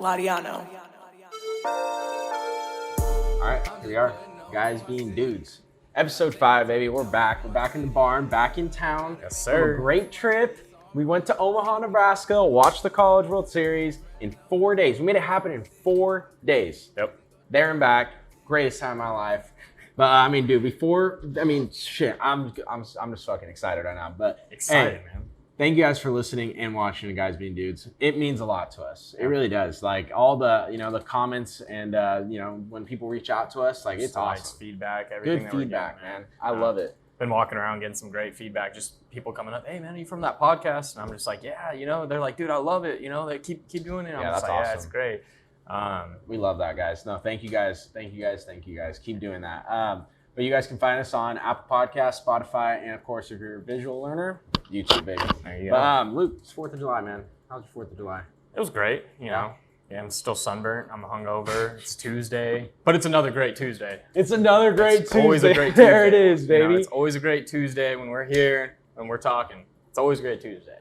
Lariano. All right, here we are, guys being dudes. Episode 5, baby. We're back. We're back in the barn, back in town. Yes, sir. From a great trip. We went to Omaha, Nebraska, watched the College World Series in 4 days. We made it happen in 4 days. Yep. There and back. Greatest time of my life. But I mean, dude, shit, I'm just fucking excited right now. But Excited, hey, man. thank you guys for listening and watching the Guys Being Dudes. It means a lot to us. It really does. Like all the, the comments and when people reach out to us, like it's awesome. Feedback, everything. Good feedback, man. I love it. Been walking around getting some great feedback. Just people coming up, hey man, are you from that podcast? And I'm just like, yeah, they're like, dude, I love it. They keep doing it. I'm just that's like, awesome. yeah, it's great. We love that, guys. No, thank you guys. Keep doing that. But you guys can find us on Apple Podcasts, Spotify, and of course, if you're a visual learner, YouTube, baby. There you go. But Luke, it's 4th of July, man. How's your 4th of July? It was great, Yeah, I'm still sunburnt. I'm hungover. It's Tuesday, but it's another great Tuesday. It's another great Tuesday. Always a great Tuesday. There it is, baby. It's always a great Tuesday when we're here and we're talking. It's always a great Tuesday.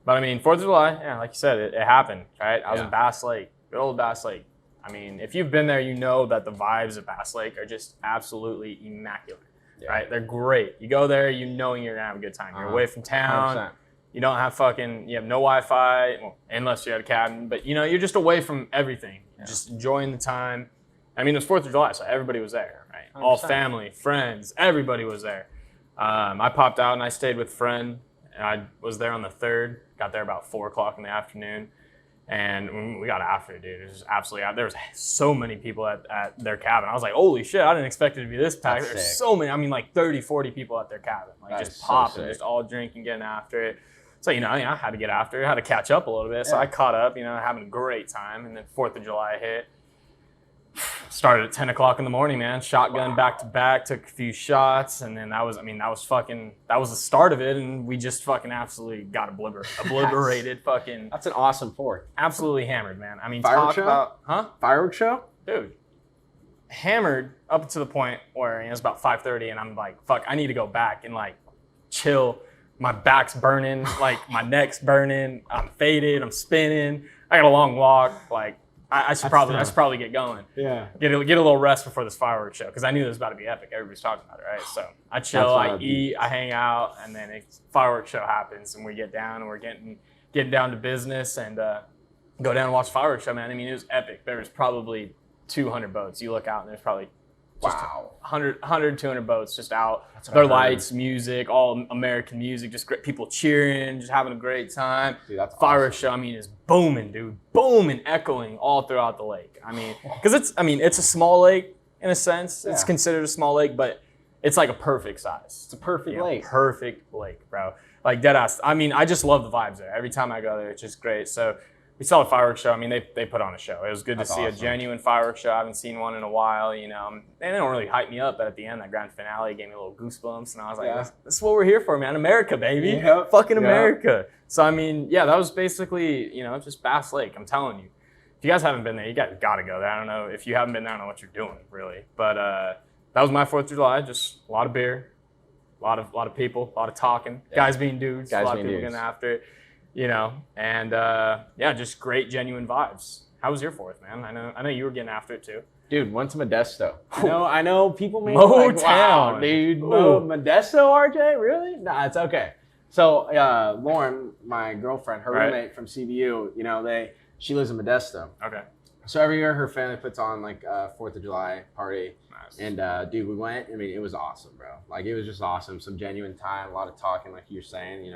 But I mean, 4th of July, yeah, like you said, it happened, right? I was in Bass Lake, good old Bass Lake. I mean, if you've been there, you know that the vibes of Bass Lake are just absolutely immaculate, right? They're great. You go there, you're going to have a good time. You're away from town. 100%. You don't have you have no Wi-Fi, well, unless you're at a cabin, but you're just away from everything. Just enjoying the time. I mean, it was 4th of July, so everybody was there, right? 100%. All family, friends, everybody was there. I popped out and I stayed with a friend, and I was there on the 3rd, got there about 4 o'clock in the afternoon. And we got after it, dude. It was just absolutely out. There was so many people at their cabin. I was like, holy shit, I didn't expect it to be this packed. There's so many, I mean, like 30, 40 people at their cabin. Like just popping, just all drinking, getting after it. So, I had to get after it. I had to catch up a little bit. So I caught up, having a great time. And then 4th of July hit. Started at 10 o'clock in the morning, man. Shotgun back to back, took a few shots. And then that was the start of it. And we just fucking absolutely got obliterated. That's an awesome 4th. Absolutely hammered, man. I mean, Fireworks show? Fireworks show? Dude. Hammered up to the point where it's about 5:30 and I'm like, fuck, I need to go back and like chill. My back's burning, like my neck's burning. I'm faded, I'm spinning. I got a long walk. Like I should probably get going. Yeah. Get a little rest before this fireworks show because I knew this was about to be epic. Everybody's talking about it, right? So I chill, I eat, I hang out, and then fireworks show happens and we get down and we're getting down to business and go down and watch fireworks show, man. I mean, it was epic. There was probably 200 boats. You look out and there's probably just 100, 200 boats just out. Their lights, music, all American music, just great people cheering, just having a great time. Dude, that's fireworks awesome. show, I mean, is booming, dude. Booming, echoing all throughout the lake. I mean, because it's a small lake in a sense. It's considered a small lake, but it's like a perfect size. It's a perfect lake. Perfect lake, bro. Like dead ass. I mean, I just love the vibes there. Every time I go there, it's just great. So we saw the fireworks show. I mean, they put on a show. It was good to see a genuine fireworks show. I haven't seen one in a while, They don't really hype me up, but at the end, that grand finale gave me a little goosebumps. And I was like, this is what we're here for, man. America, baby. Yep. Fucking America. So, I mean, that was basically, just Bass Lake. I'm telling you. If you guys haven't been there, you guys got to go there. I don't know. If you haven't been there, I don't know what you're doing, really. But that was my 4th of July. Just a lot of beer, a lot of people, a lot of talking. Yeah. Guys being dudes. A lot of people getting after it. And just great, genuine vibes. How was your 4th, man? I know you were getting after it too. Dude, went to Modesto. I know people may Motown, be like, wow, dude. Modesto, RJ? Really? Nah, it's okay. So Lauren, my girlfriend, her roommate from CBU, she lives in Modesto. Okay. So every year her family puts on like a 4th of July party. Nice. And dude, we went. I mean, it was awesome, bro. Like it was just awesome. Some genuine time, a lot of talking, like you're saying,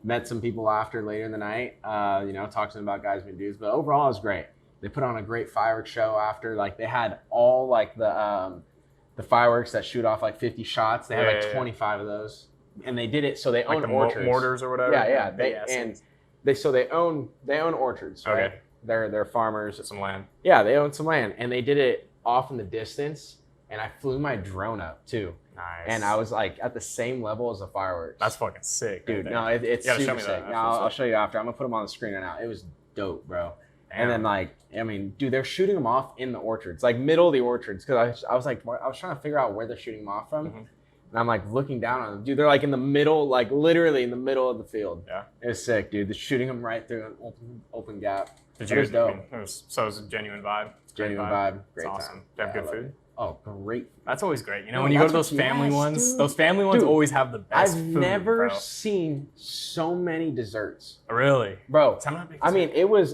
Met some people after later in the night, talking about Guys Being Dudes. But overall, it was great. They put on a great fireworks show after. Like they had all like the fireworks that shoot off like 50 shots. They had 25 of those, and they did it so they own orchards, mortars or whatever. Yeah. They own orchards. Right? Okay. They're farmers. Some land. Yeah, they own some land, and they did it off in the distance. And I flew my drone up too. Nice. And I was like at the same level as the fireworks. That's fucking sick, dude. No, it's super sick. No, I'll show you after. I'm gonna put them on the screen right now. It was dope, bro. Damn. And then dude, they're shooting them off in the orchards, like middle of the orchards, because I was trying to figure out where they're shooting them off from, and I'm like looking down on them, dude. They're like in the middle, like literally in the middle of the field. Yeah, it was sick, dude. They're shooting them right through an open gap. Did It you? was dope. I mean, it was a genuine vibe. Genuine vibe. It's Great awesome. time. Did you have Yeah, good I love food? it. Oh, great. That's always great. You know, No, when you go to that's those what- family yes, ones, dude. those family ones Dude, always have the best I've food, never bro. seen so many desserts. Really? Bro, I'm not a big I mean,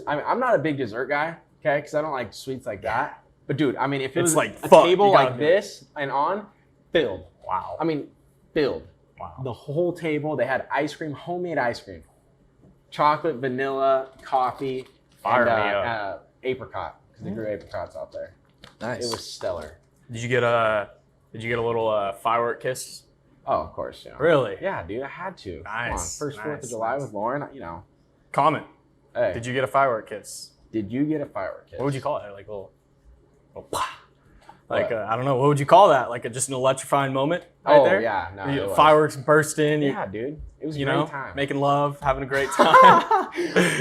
I'm not a big dessert guy, okay, because I don't like sweets like that. But dude, I mean, if it It's was like, a fuck, table you gotta like do it. this and on, filled. Wow. I mean, filled. Wow. The whole table, they had ice cream, homemade ice cream. Chocolate, vanilla, coffee, Fire and me up. apricot, because they grew apricots out there. Nice. It was stellar. Did you get a little firework kiss? Oh, of course, you know. Really? Yeah, dude, I had to. Come on, Nice, first 4th of nice, July nice. with Lauren, you know. Comment. Hey, Did you get a firework kiss? did you get a firework kiss? What would you call it? Like a little pah. Like What? I don't know. What would you call that? Like just an electrifying moment right Oh, there? yeah. No, it was. Fireworks bursting. Yeah, dude. It was a You great know, time. making love, having a great time.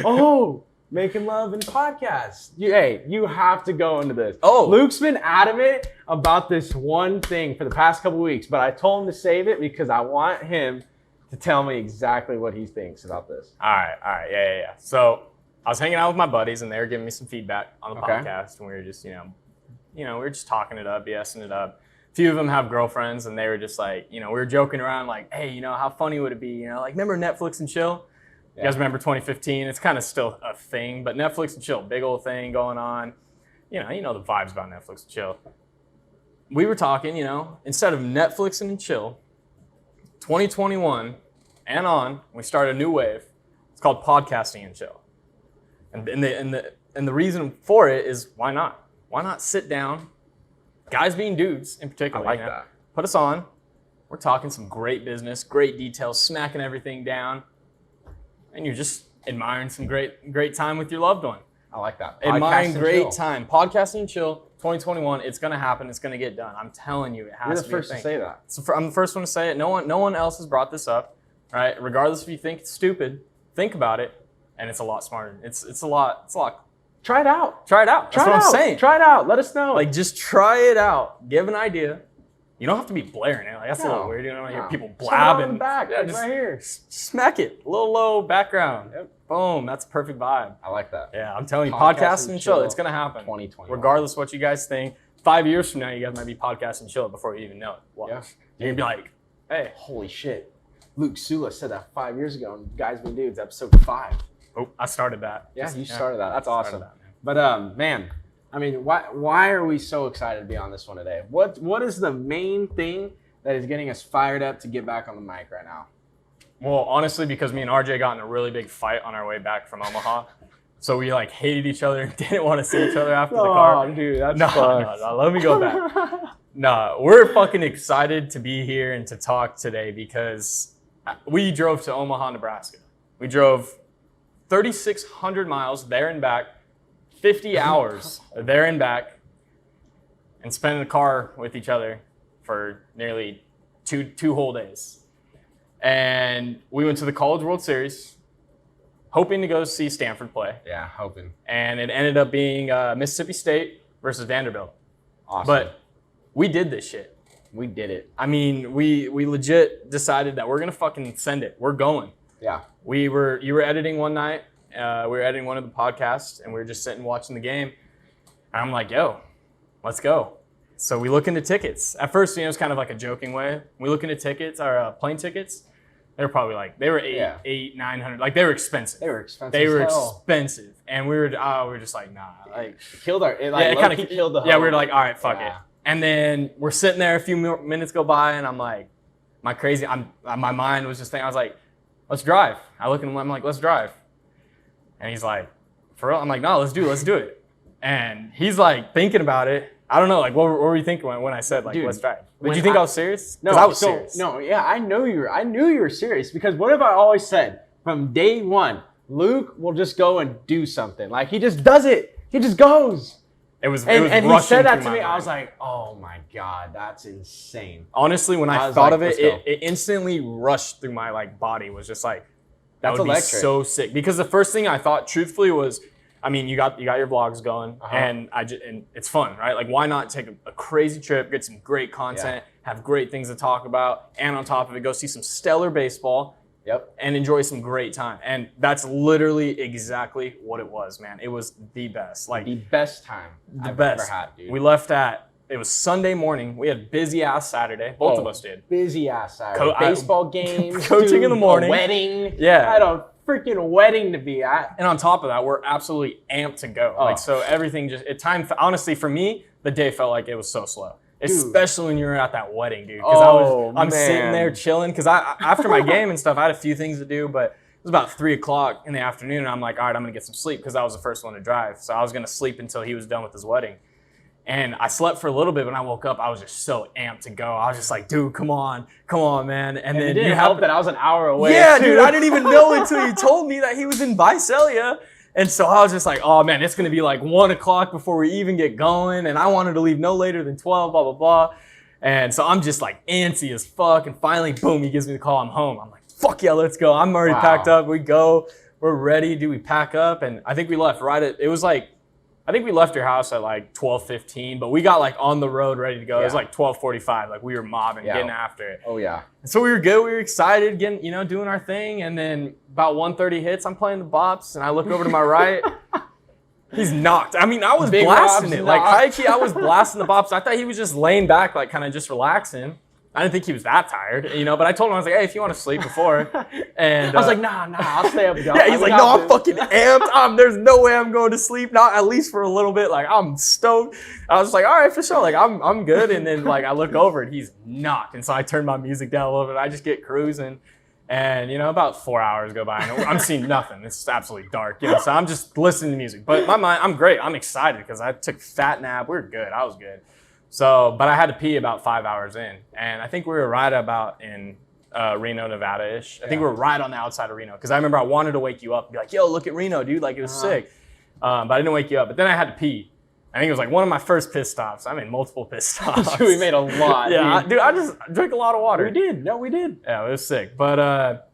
Oh, making love and podcasts. You have to go into this. Oh. Luke's been adamant about this one thing for the past couple weeks, but I told him to save it because I want him to tell me exactly what he thinks about this. All right, yeah. So I was hanging out with my buddies, and they were giving me some feedback on the Okay. podcast, and we were just, we were just talking it up, BSing it up. A few of them have girlfriends, and they were just like, we were joking around, like, hey, how funny would it be, like, remember Netflix and chill? You guys remember 2015? It's kind of still a thing, but Netflix and chill, big old thing going on. You know the vibes about Netflix and chill. We were talking, instead of Netflix and chill, 2021 and on, we started a new wave. It's called podcasting and chill. And the reason for it is why not? Why not sit down, guys being dudes in particular. I like that. Put us on. We're talking some great business, great details, smacking everything down, and you're just admiring some great time with your loved one. I like that. Admiring Podcast and great chill. time. Podcasting and chill, 2021. It's gonna happen. It's gonna get done. I'm telling you, it has You're the to be a first to thing. say that. So I'm the first one to say it. No one else has brought this up, right? Regardless if you think it's stupid, think about it, and it's a lot smarter. It's a lot. Try it out. Try it out. That's what I'm saying. Try it out. Let us know. Like just try it out. Give an idea. You don't have to be blaring it. Like that's a little No, weird. You don't want to hear no. people Just have it on blabbing. the back, Yeah, like just right here. smack it. A little low background. Yep. Boom. That's a perfect vibe. I like that. Yeah, I'm telling you, Podcast podcasting and and chill. chill It's gonna happen. 2021. Regardless what you guys think. 5 years from now, you guys might be podcasting and chill before you even know it. Watch. Yeah. You're gonna be like, hey. Holy shit. Luke Sula said that 5 years ago in Guys Being Dudes, episode 5. Oh, I started that. Yeah, you started that. That's Started awesome. that, man. But man, I mean, why are we so excited to be on this one today? What is the main thing that is getting us fired up to get back on the mic right now? Well, honestly, because me and RJ got in a really big fight on our way back from Omaha. So we hated each other and didn't want to see each other after the car. Oh, dude, that's No, let me go back. No, we're fucking excited to be here and to talk today because we drove to Omaha, Nebraska. We drove 3,600 miles there and back, 50 hours there and back, and spent in the car with each other for nearly two whole days. And we went to the College World Series, hoping to go see Stanford play. Yeah, hoping. And it ended up being Mississippi State versus Vanderbilt. Awesome. But we did this shit. we did it. I mean, we legit decided that we're gonna fucking send it. We're going. Yeah. You were editing one night. We were editing one of the podcasts, and we were just sitting watching the game. And I'm like, yo, let's go. So we look into tickets. At first, it was kind of like a joking way. We look into tickets, our plane tickets. They were probably they were $800-900. Like they were expensive. They were expensive. They were as hell. expensive, and we were just like, nah. Like Killed our. It, like, yeah, it kind of killed the. Yeah, hope. we were like, all right, fuck it. Yeah. And then we're sitting there. A few minutes go by, and I'm like, my mind was just thinking. I was like, let's drive. I look at him. I'm like, let's drive. And he's like, for real? I'm like, no, let's do it. And he's like thinking about it. I don't know, like what were you thinking when I said like Dude, let's drive? Did when you think I was serious? No, I was so, serious. No, yeah, I knew you were serious because what have I always said from day one? Ruke will just go and do something. Like he just does it. He just goes. It was And he rushing said that through to my me. I mind. was like, oh my God, that's insane. Honestly, when I was thought like, of it, let's go. it instantly rushed through my body. Was just like, that That's would electric. be so sick. Because the first thing I thought, truthfully, was, I mean, you got your vlogs going, and and it's fun, right? Like, why not take a crazy trip, get some great content, have great things to talk about, and on top of it, go see some stellar baseball. Yep. And enjoy some great time. And that's literally exactly what it was, man. It was the best. Like the best time I've ever had, dude. We left it was Sunday morning. We had busy ass Saturday. Both of us did. Busy ass Saturday. Baseball games. Coaching in the morning. A wedding. Yeah. I had a freaking wedding to be at. And on top of that, we're absolutely amped to go. Like, so everything honestly, for me, the day felt like it was so slow. Dude. Especially when you were at that wedding, dude. Because I'm sitting there chilling. Because after my game and stuff, I had a few things to do, but it was about 3 o'clock in the afternoon. And I'm like, all right, I'm going to get some sleep because I was the first one to drive. So I was going to sleep until he was done with his wedding. And I slept for a little bit. When I woke up, I was just so amped to go. I was just like, dude, come on, man. And then it didn't help that I was an hour away. Yeah, dude, I didn't even know until you told me that he was in Visalia. And so I was just like, oh man, it's going to be like 1 o'clock before we even get going. And I wanted to leave no later than 12, blah, blah, blah. And so I'm just like antsy as fuck. And finally, boom, he gives me the call. I'm home. I'm like, fuck yeah, let's go. I'm already packed up. We go. We're ready. We pack up? And I think we left I think we left your house at like 12:15, but we got like on the road ready to go. Yeah. It was like 12:45. Like we were mobbing, getting after it. Oh yeah. And so we were good. We were excited, getting, doing our thing. And then about 1:30 hits, I'm playing the bops, and I look over to my right. He's knocked. I mean, I was Big blasting it. Like high key, I was blasting the bops. I thought he was just laying back, like kind of just relaxing. I didn't think he was that tired, but I told him, I was like, hey, if you want to sleep before. And I was like, nah, I'll stay up. Yeah, he's like, no, I'm fucking amped. There's no way I'm going to sleep, not at least for a little bit. Like, I'm stoked. I was just like, all right, for sure. Like, I'm good. And then, like, I look over and he's knocked. And so I turn my music down a little bit. I just get cruising. And, about 4 hours go by and I'm seeing nothing. It's absolutely dark, so I'm just listening to music. But in my mind, I'm great. I'm excited because I took a fat nap. We were good. I was good. So, but I had to pee about 5 hours in. And I think we were right about in Reno, Nevada-ish. I think we were right on the outside of Reno. Because I remember I wanted to wake you up and be like, yo, look at Reno, dude. Like, it was sick. But I didn't wake you up. But then I had to pee. I think it was like one of my first piss stops. I made multiple piss stops. Dude, we made a lot. Yeah, dude, I just drank a lot of water. We did. No, we did. Yeah, it was sick. But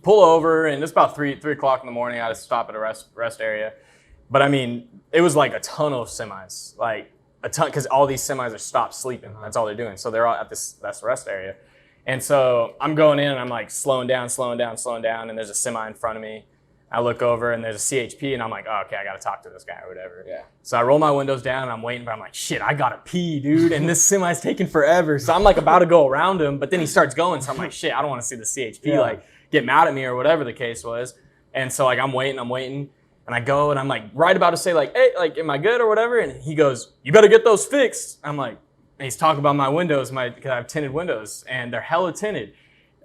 pull over, and it's about 3 o'clock in the morning. I had to stop at a rest area. But, I mean, it was like a ton of semis. Like, a ton, because all these semis are stopped sleeping. That's all they're doing. So they're all at that's the rest area. And so I'm going in and I'm like slowing down. And there's a semi in front of me. I look over and there's a CHP and I'm like, oh, okay, I got to talk to this guy or whatever. Yeah. So I roll my windows down and I'm waiting, but I'm like, shit, I got to pee, dude. And this semi's taking forever. So I'm like about to go around him, but then he starts going. So I'm like, shit, I don't want to see the CHP like get mad at me or whatever the case was. And so like I'm waiting. And I go and I'm like right about to say like, hey, like, am I good or whatever? And he goes, you better get those fixed. I'm like, and he's talking about my windows, because I have tinted windows and they're hella tinted.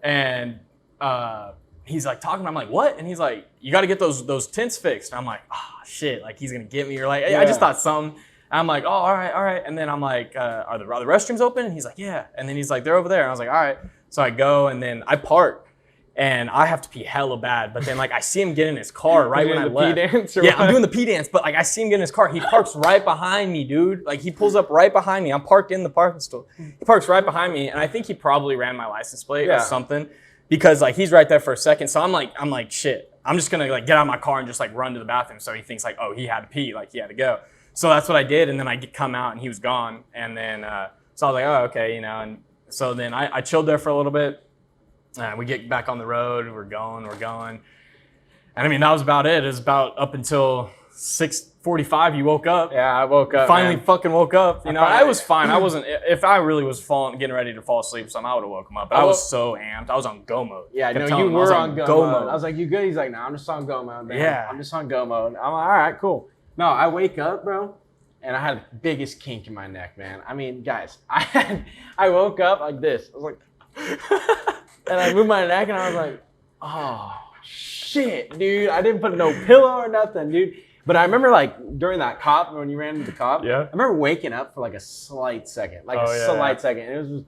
And he's like talking, I'm like, what? And he's like, you got to get those tints fixed. And I'm like, oh shit, like he's going to get me. Or like, hey, I just thought something. I'm like, oh, all right. And then I'm like, are the restrooms open? And he's like, yeah. And then he's like, they're over there. And I was like, all right. So I go and then I park. And I have to pee hella bad, but then like I see him get in his car right when I left. Pee dance or what? I'm doing the pee dance, but like I see him get in his car. He parks right behind me, dude. Like he pulls up right behind me. I'm parked in the parking store. He parks right behind me, and I think he probably ran my license plate or something, because like he's right there for a second. So I'm like shit. I'm just gonna like get out of my car and just like run to the bathroom. So he thinks like, oh, he had to pee, like he had to go. So that's what I did, and then I come out and he was gone, and then so I was like, oh, okay, and so then I chilled there for a little bit. We get back on the road, we're going. And I mean, that was about it. It was about up until 6:45, you woke up. Yeah, I woke up. Finally fucking woke up. I was fine. I wasn't, if I really was getting ready to fall asleep or something, I would have woke him up. But I was so amped. I was on go mode. Yeah, no, you were on go mode. I was like, you good? He's like, no, I'm just on go mode, man. Yeah. I'm just on go mode. I'm like, all right, cool. No, I wake up, bro, and I had the biggest kink in my neck, man. I mean, guys, I woke up like this. I was like... And I moved my neck, and I was like, oh, shit, dude. I didn't put no pillow or nothing, dude. But I remember, like, during that cop, when you ran into the cop, I remember waking up for, like, a slight second. Like, a slight second. And it was just,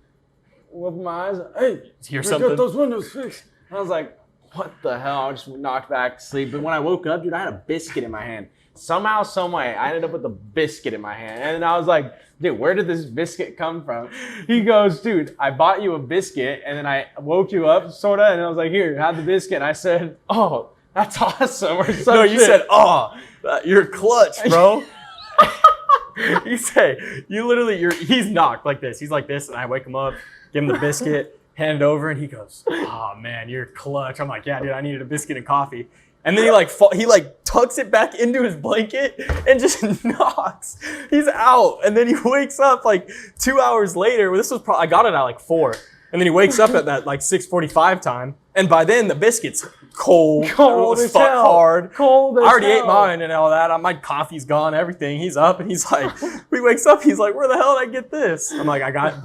with my eyes, hey, hear something? Get those windows fixed. And I was like, what the hell? I just knocked back to sleep. But when I woke up, dude, I had a biscuit in my hand. Somehow, some way, I ended up with a biscuit in my hand. And I was like, dude, where did this biscuit come from? He goes, dude, I bought you a biscuit, and then I woke you up, sort of, and I was like, here, have the biscuit. And I said, oh, that's awesome. Or some no, you shit. said, oh, you're clutch, bro. You say, he's knocked like this. He's like this, and I wake him up, give him the biscuit. hand it over, and he goes, "Oh man, you're clutch." I'm like, "Yeah, dude, I needed a biscuit and coffee." And then he tucks it back into his blanket and just knocks. He's out, and then he wakes up like 2 hours later. I got it at like 4, and then he wakes up at that like 6:45 time, and by then the biscuit's cold as fuck hard. Cold as I already hell. ate mine and all that. My coffee's gone, everything. He's up, and he's like, he wakes up, he's like, "Where the hell did I get this?" I'm like,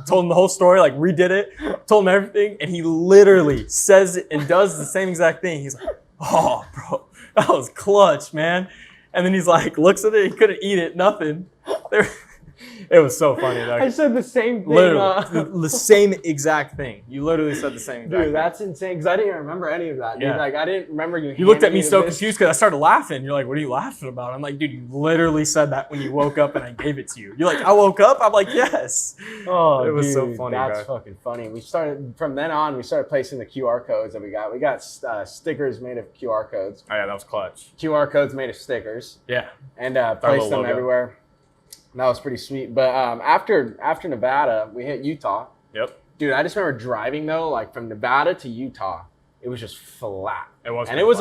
told him the whole story, like redid it, told him everything, and he literally says it and does the same exact thing. He's like, "Oh, bro, that was clutch, man." And then he's like, looks at it, he couldn't eat it, nothing. It was so funny, though. I said the same thing. Literally, the same exact thing. You literally said the same exact thing. Dude, that's insane, because I didn't even remember any of that, dude. Yeah. Like, I didn't remember you. You looked at me so confused because I started laughing. You're like, "What are you laughing about?" I'm like, "Dude, you literally said that when you woke up and I gave it to you." You're like, "I woke up?" I'm like, "Yes." Oh, it was dude, so funny, that's bro. fucking funny. From then on, we started placing the QR codes that we got. We got stickers made of QR codes. Oh, yeah, that was clutch. QR codes made of stickers. Yeah. And placed them logo. everywhere. That was pretty sweet. But after Nevada, we hit Utah. Yep. Dude, I just remember driving, though, like from Nevada to Utah. It was just flat. It was. And it was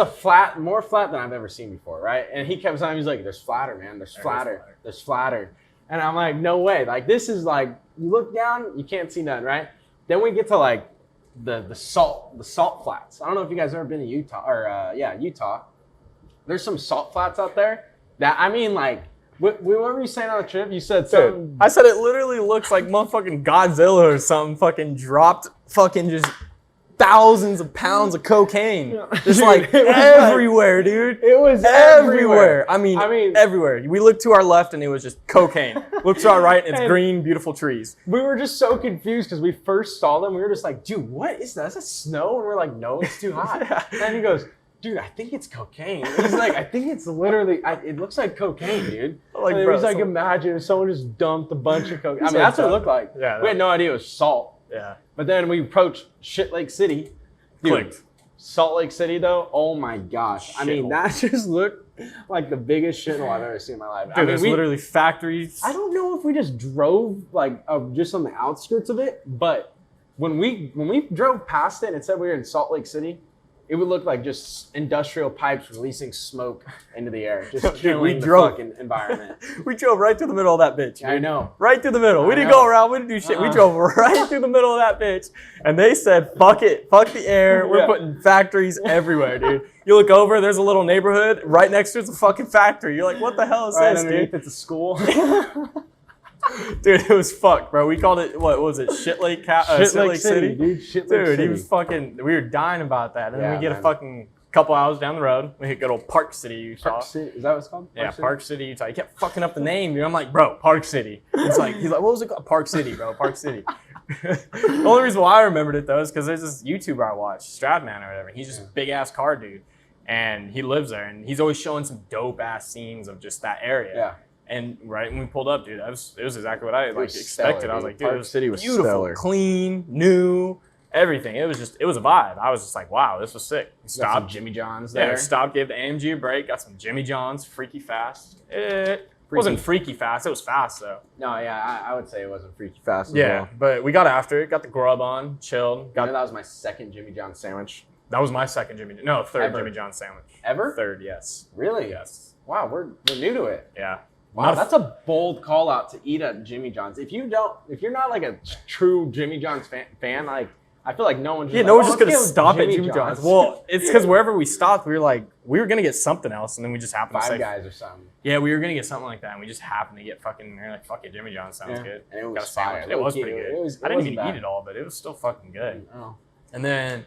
more flat than I've ever seen before, right? And he kept saying, he's like, "There's flatter, man. There's flatter. There's flatter." And I'm like, "No way. Like, this is like, you look down, you can't see nothing, right?" Then we get to like the salt flats. I don't know if you guys have ever been to Utah Utah. There's some salt flats out there that, I mean, like, what were you saying on the trip? You said something. Dude, I said it literally looks like motherfucking Godzilla or something fucking dropped fucking just thousands of pounds of cocaine. Just like everywhere, dude. It was everywhere. I mean, everywhere. We looked to our left and it was just cocaine. Look to our right and it's green, beautiful trees. We were just so confused because we first saw them. We were just like, "Dude, what is that? Is that snow?" And we're like, "No, it's too hot." Yeah. And then he goes, "Dude, I think it's cocaine." And he's like, "I think it's literally, it looks like cocaine, dude." Like, and bro, he's like, "Imagine if someone just dumped a bunch of cocaine." I mean, So that's what it dumb. looked like. Yeah, we had no idea it was salt. Yeah. But then we approached Shit Lake City. Dude, Clicked. Salt Lake City, though, oh my gosh. I mean, Shithole. that just looked like the biggest shithole I've ever seen in my life. Dude, I mean, there's literally factories. I don't know if we just drove like just on the outskirts of it, but when we drove past it and it said we were in Salt Lake City, it would look like just industrial pipes releasing smoke into the air, just killing the fucking environment. We drove right through the middle of that bitch. I know. Right through the middle. We didn't know. go around. We didn't do shit. We drove right through the middle of that bitch. And they said, "Fuck it. Fuck the air. We're putting factories everywhere, dude." You look over, there's a little neighborhood. Right next to it's a fucking factory. You're like, "What the hell is Right this, underneath dude?" it's a school. Dude, it was fucked, bro. We called it, what was it? Shit Lake City? Dude. Shit Lake Dude, City. he was fucking, we were dying about that. And then Yeah, we get man. a fucking couple hours down the road. We hit good old Park City, Utah. Park City. Is that what it's called? Yeah, City? Park City, Utah. He kept fucking up the name, dude. I'm like, "Bro, Park City." He's like, "What was it called?" "Park City, bro. Park City." The only reason why I remembered it though is because there's this YouTuber I watch, Stradman or whatever. He's just a big ass car dude, and he lives there, and he's always showing some dope ass scenes of just that area. Yeah. And right when we pulled up, dude, it was exactly what I was expected. stellar, I was dude. like, dude, Park it was City was beautiful, stellar. clean, new, everything. It was a vibe. I was just like, wow, this was sick. We Got some stopped. Jimmy John's Yeah, there. stopped, gave the AMG a break, got some Jimmy John's, freaky fast. It wasn't freaky fast, it was fast though. No, yeah, I would say it wasn't freaky fast as Yeah, well. but we got after it, got the grub on, chilled. You know, that was my second Jimmy John's sandwich. That was my second third Ever. Jimmy John's sandwich. Ever? Third, yes. Really? Yes. Wow, we're new to it. Yeah. Wow, that's a bold call out to eat at Jimmy John's. If you're not like a true Jimmy John's fan, like I feel like no one's just no one's "Oh, just gonna let's get stop at Jimmy John's. Well, it's because wherever we stopped, we were gonna get something else, and then we just happened to Five say, Guys or something. yeah, we were gonna get something like that, and we just happened to get fucking. We were like, fuck it, Jimmy John's sounds Yeah. good. And it was Got a sandwich. fire. It was Low-key, pretty good. it I didn't wasn't even bad. eat it all, but it was still fucking good. Oh. And then,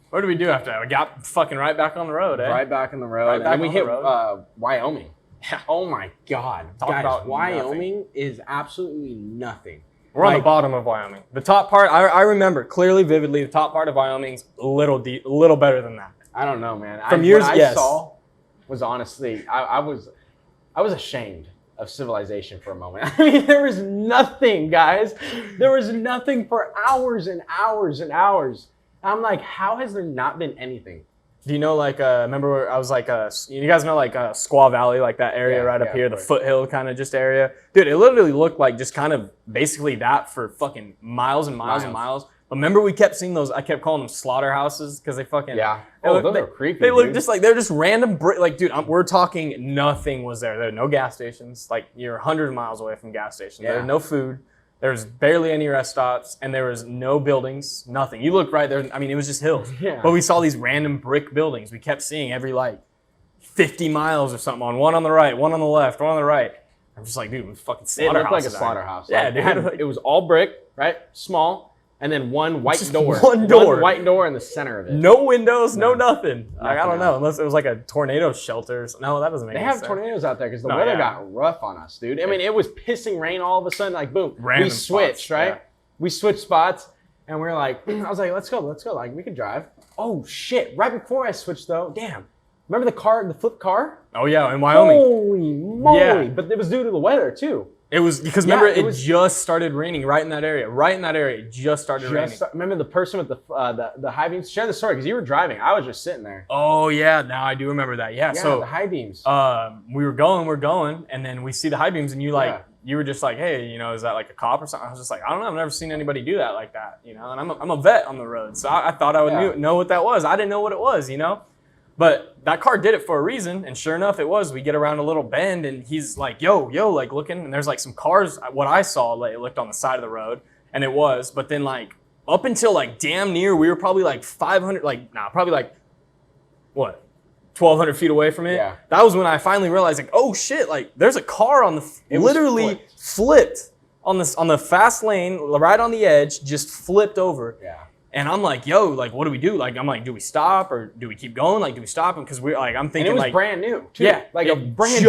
what did we do after that? We got fucking right back on the road, eh? Right back on the road. Right back and we on the hit road. Wyoming. Yeah. Oh my God. Talk Guys, about Wyoming is absolutely nothing. We're on the Like- bottom of Wyoming. The top part, I remember clearly, vividly, the top part of Wyoming's a little better than that. I don't know, man. From years, what I yes. saw was honestly, I was ashamed of civilization for a moment. I mean, there was nothing, guys. There was nothing for hours and hours and hours. I'm like, how has there not been anything? Do you know, like, remember where I was like, you guys know, like, Squaw Valley, like that area Yeah, right up yeah, here, of the course. foothill kind of just area? Dude, it literally looked like just kind of basically that for fucking miles and miles and miles. But remember, we kept seeing those. I kept calling them slaughterhouses because they fucking those are creepy. They look just like they're just random like, dude. We're talking nothing was there. There were no gas stations. Like you're 100 miles away from gas stations. There was no food. There was barely any rest stops, and there was no buildings. Nothing. You look right there. I mean, it was just hills. Yeah. But we saw these random brick buildings. We kept seeing every like 50 miles or something on one on the right, one on the left, one on the right. I'm just like, dude, we fucking slaughterhouse. It looked like a slaughterhouse. Yeah, dude. It was all brick, right? Small. And then one white door. One white door in the center of it. No windows, no nothing. Like, I don't know, unless it was like a tornado shelter. No, that doesn't make sense. They have tornadoes out there because the weather got rough on us, dude. I mean, it was pissing rain all of a sudden, like boom. Random we switched, spots, right? Yeah. We switched spots and we were like, I was like, let's go. Like, we could drive. Oh, shit. Right before I switched, though, damn. Remember the flip car? Oh, yeah, in Wyoming. Holy moly. Yeah. But it was due to the weather, too. It was because remember it just started raining right in that area. Right in that area, it just started raining. Remember the person with the high beams? Share the story because you were driving. I was just sitting there. Oh yeah, now I do remember that. Yeah, so the high beams. We're going, and then we see the high beams, and you were just like, hey, you know, is that like a cop or something? I was just like, I don't know, I've never seen anybody do that like that, you know. And I'm a vet on the road, so I thought I would know what that was. I didn't know what it was, you know. But that car did it for a reason, and sure enough, it was. We get around a little bend, and he's like, yo, like looking, and there's like some cars. What I saw, like, it looked on the side of the road, and it was. But then like up until like damn near, we were probably like 500, probably like what, 1,200 feet away from it. Yeah. That was when I finally realized, like, oh shit, like there's a car on the literally flipped on the fast lane, right on the edge, just flipped over. Yeah. And I'm like, yo, like, what do we do? Like, I'm like, do we stop or do we keep going? Like, do we stop? Because we're like, I'm thinking, and it was like, brand new, too. Yeah, like a brand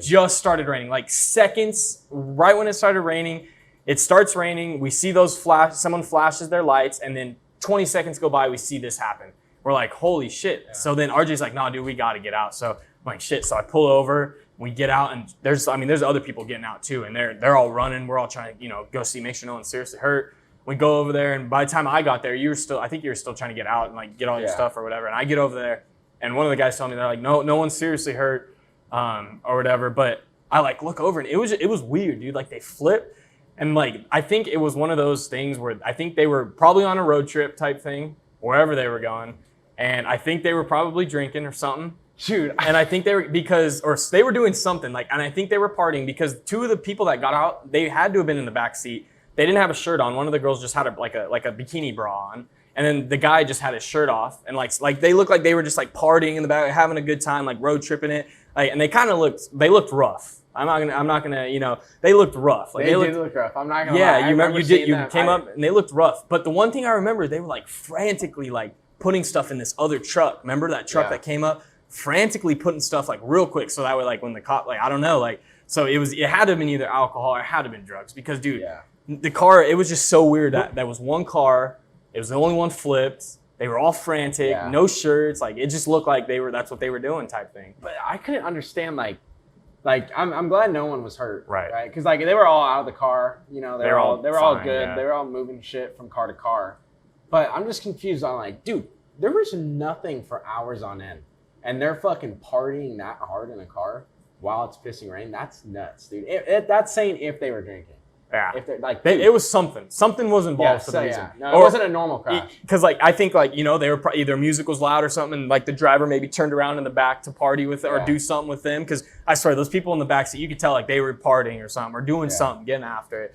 just started raining. Like seconds, right when it started raining, it starts raining. We see those someone flashes their lights, and then 20 seconds go by, we see this happen. We're like, holy shit. Yeah. So then RJ's like, nah, dude, we got to get out. So I'm like, shit. So I pull over. We get out, and there's other people getting out too, and they're all running. We're all trying to, go see, make sure no one's seriously hurt. We go over there, and by the time I got there, I think you were still trying to get out and like get all your stuff or whatever. And I get over there, and one of the guys told me, they're like, no one's seriously hurt, or whatever. But I like look over, and it was weird, dude. Like they flipped, and like I think it was one of those things where I think they were probably on a road trip type thing, wherever they were going, and I think they were probably drinking or something. Dude, and I think they were doing something like, and I think they were partying because two of the people that got out, they had to have been in the back seat. They didn't have a shirt on. One of the girls just had a bikini bra on, and then the guy just had his shirt off, and like they looked like they were just like partying in the back, having a good time, like road tripping it. Like, and they looked rough. I'm not gonna, they looked rough. Like they did look rough. I'm not gonna lie. Yeah, you came up and they looked rough. But the one thing I remember, they were like frantically like putting stuff in this other truck. Remember that truck that came up? Frantically putting stuff like real quick, so that way like when the cop, like I don't know, like so it had to have been either alcohol or it had to have been drugs because dude. Yeah. The car, it was just so weird that was one car. It was the only one flipped. They were all frantic, no shirts. Like it just looked like that's what they were doing type thing. But I couldn't understand like I'm glad no one was hurt, right? Because like they were all out of the car, they were all good. Yeah. They were all moving shit from car to car. But I'm just confused on like, dude, there was nothing for hours on end, and they're fucking partying that hard in a car while it's pissing rain. That's nuts, dude. That's saying if they were drinking. Yeah, if they're, like it was something was involved for the reason. No, it wasn't a normal crash. Because like I think like they were either music was loud or something, and like the driver maybe turned around in the back to party with it or do something with them. Because I swear those people in the back seat, you could tell like they were partying or something or doing something, getting after it.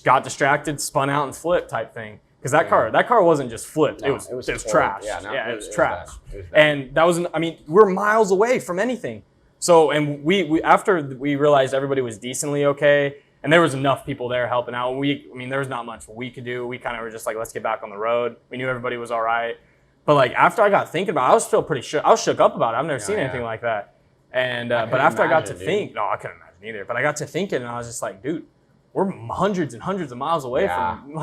Got distracted, spun out and flipped type thing. Because that car wasn't just flipped. No, it was trash. It was trash. And that was we're miles away from anything. So and we after we realized everybody was decently okay. And there was enough people there helping out. There was not much we could do. We kind of were just like, let's get back on the road. We knew everybody was all right. But like after I got thinking about it, I was still pretty shook. I was shook up about it. I've never seen anything like that. And but after I got to think, no, I couldn't imagine either. But I got to thinking, and I was just like, dude, we're hundreds and hundreds of miles away from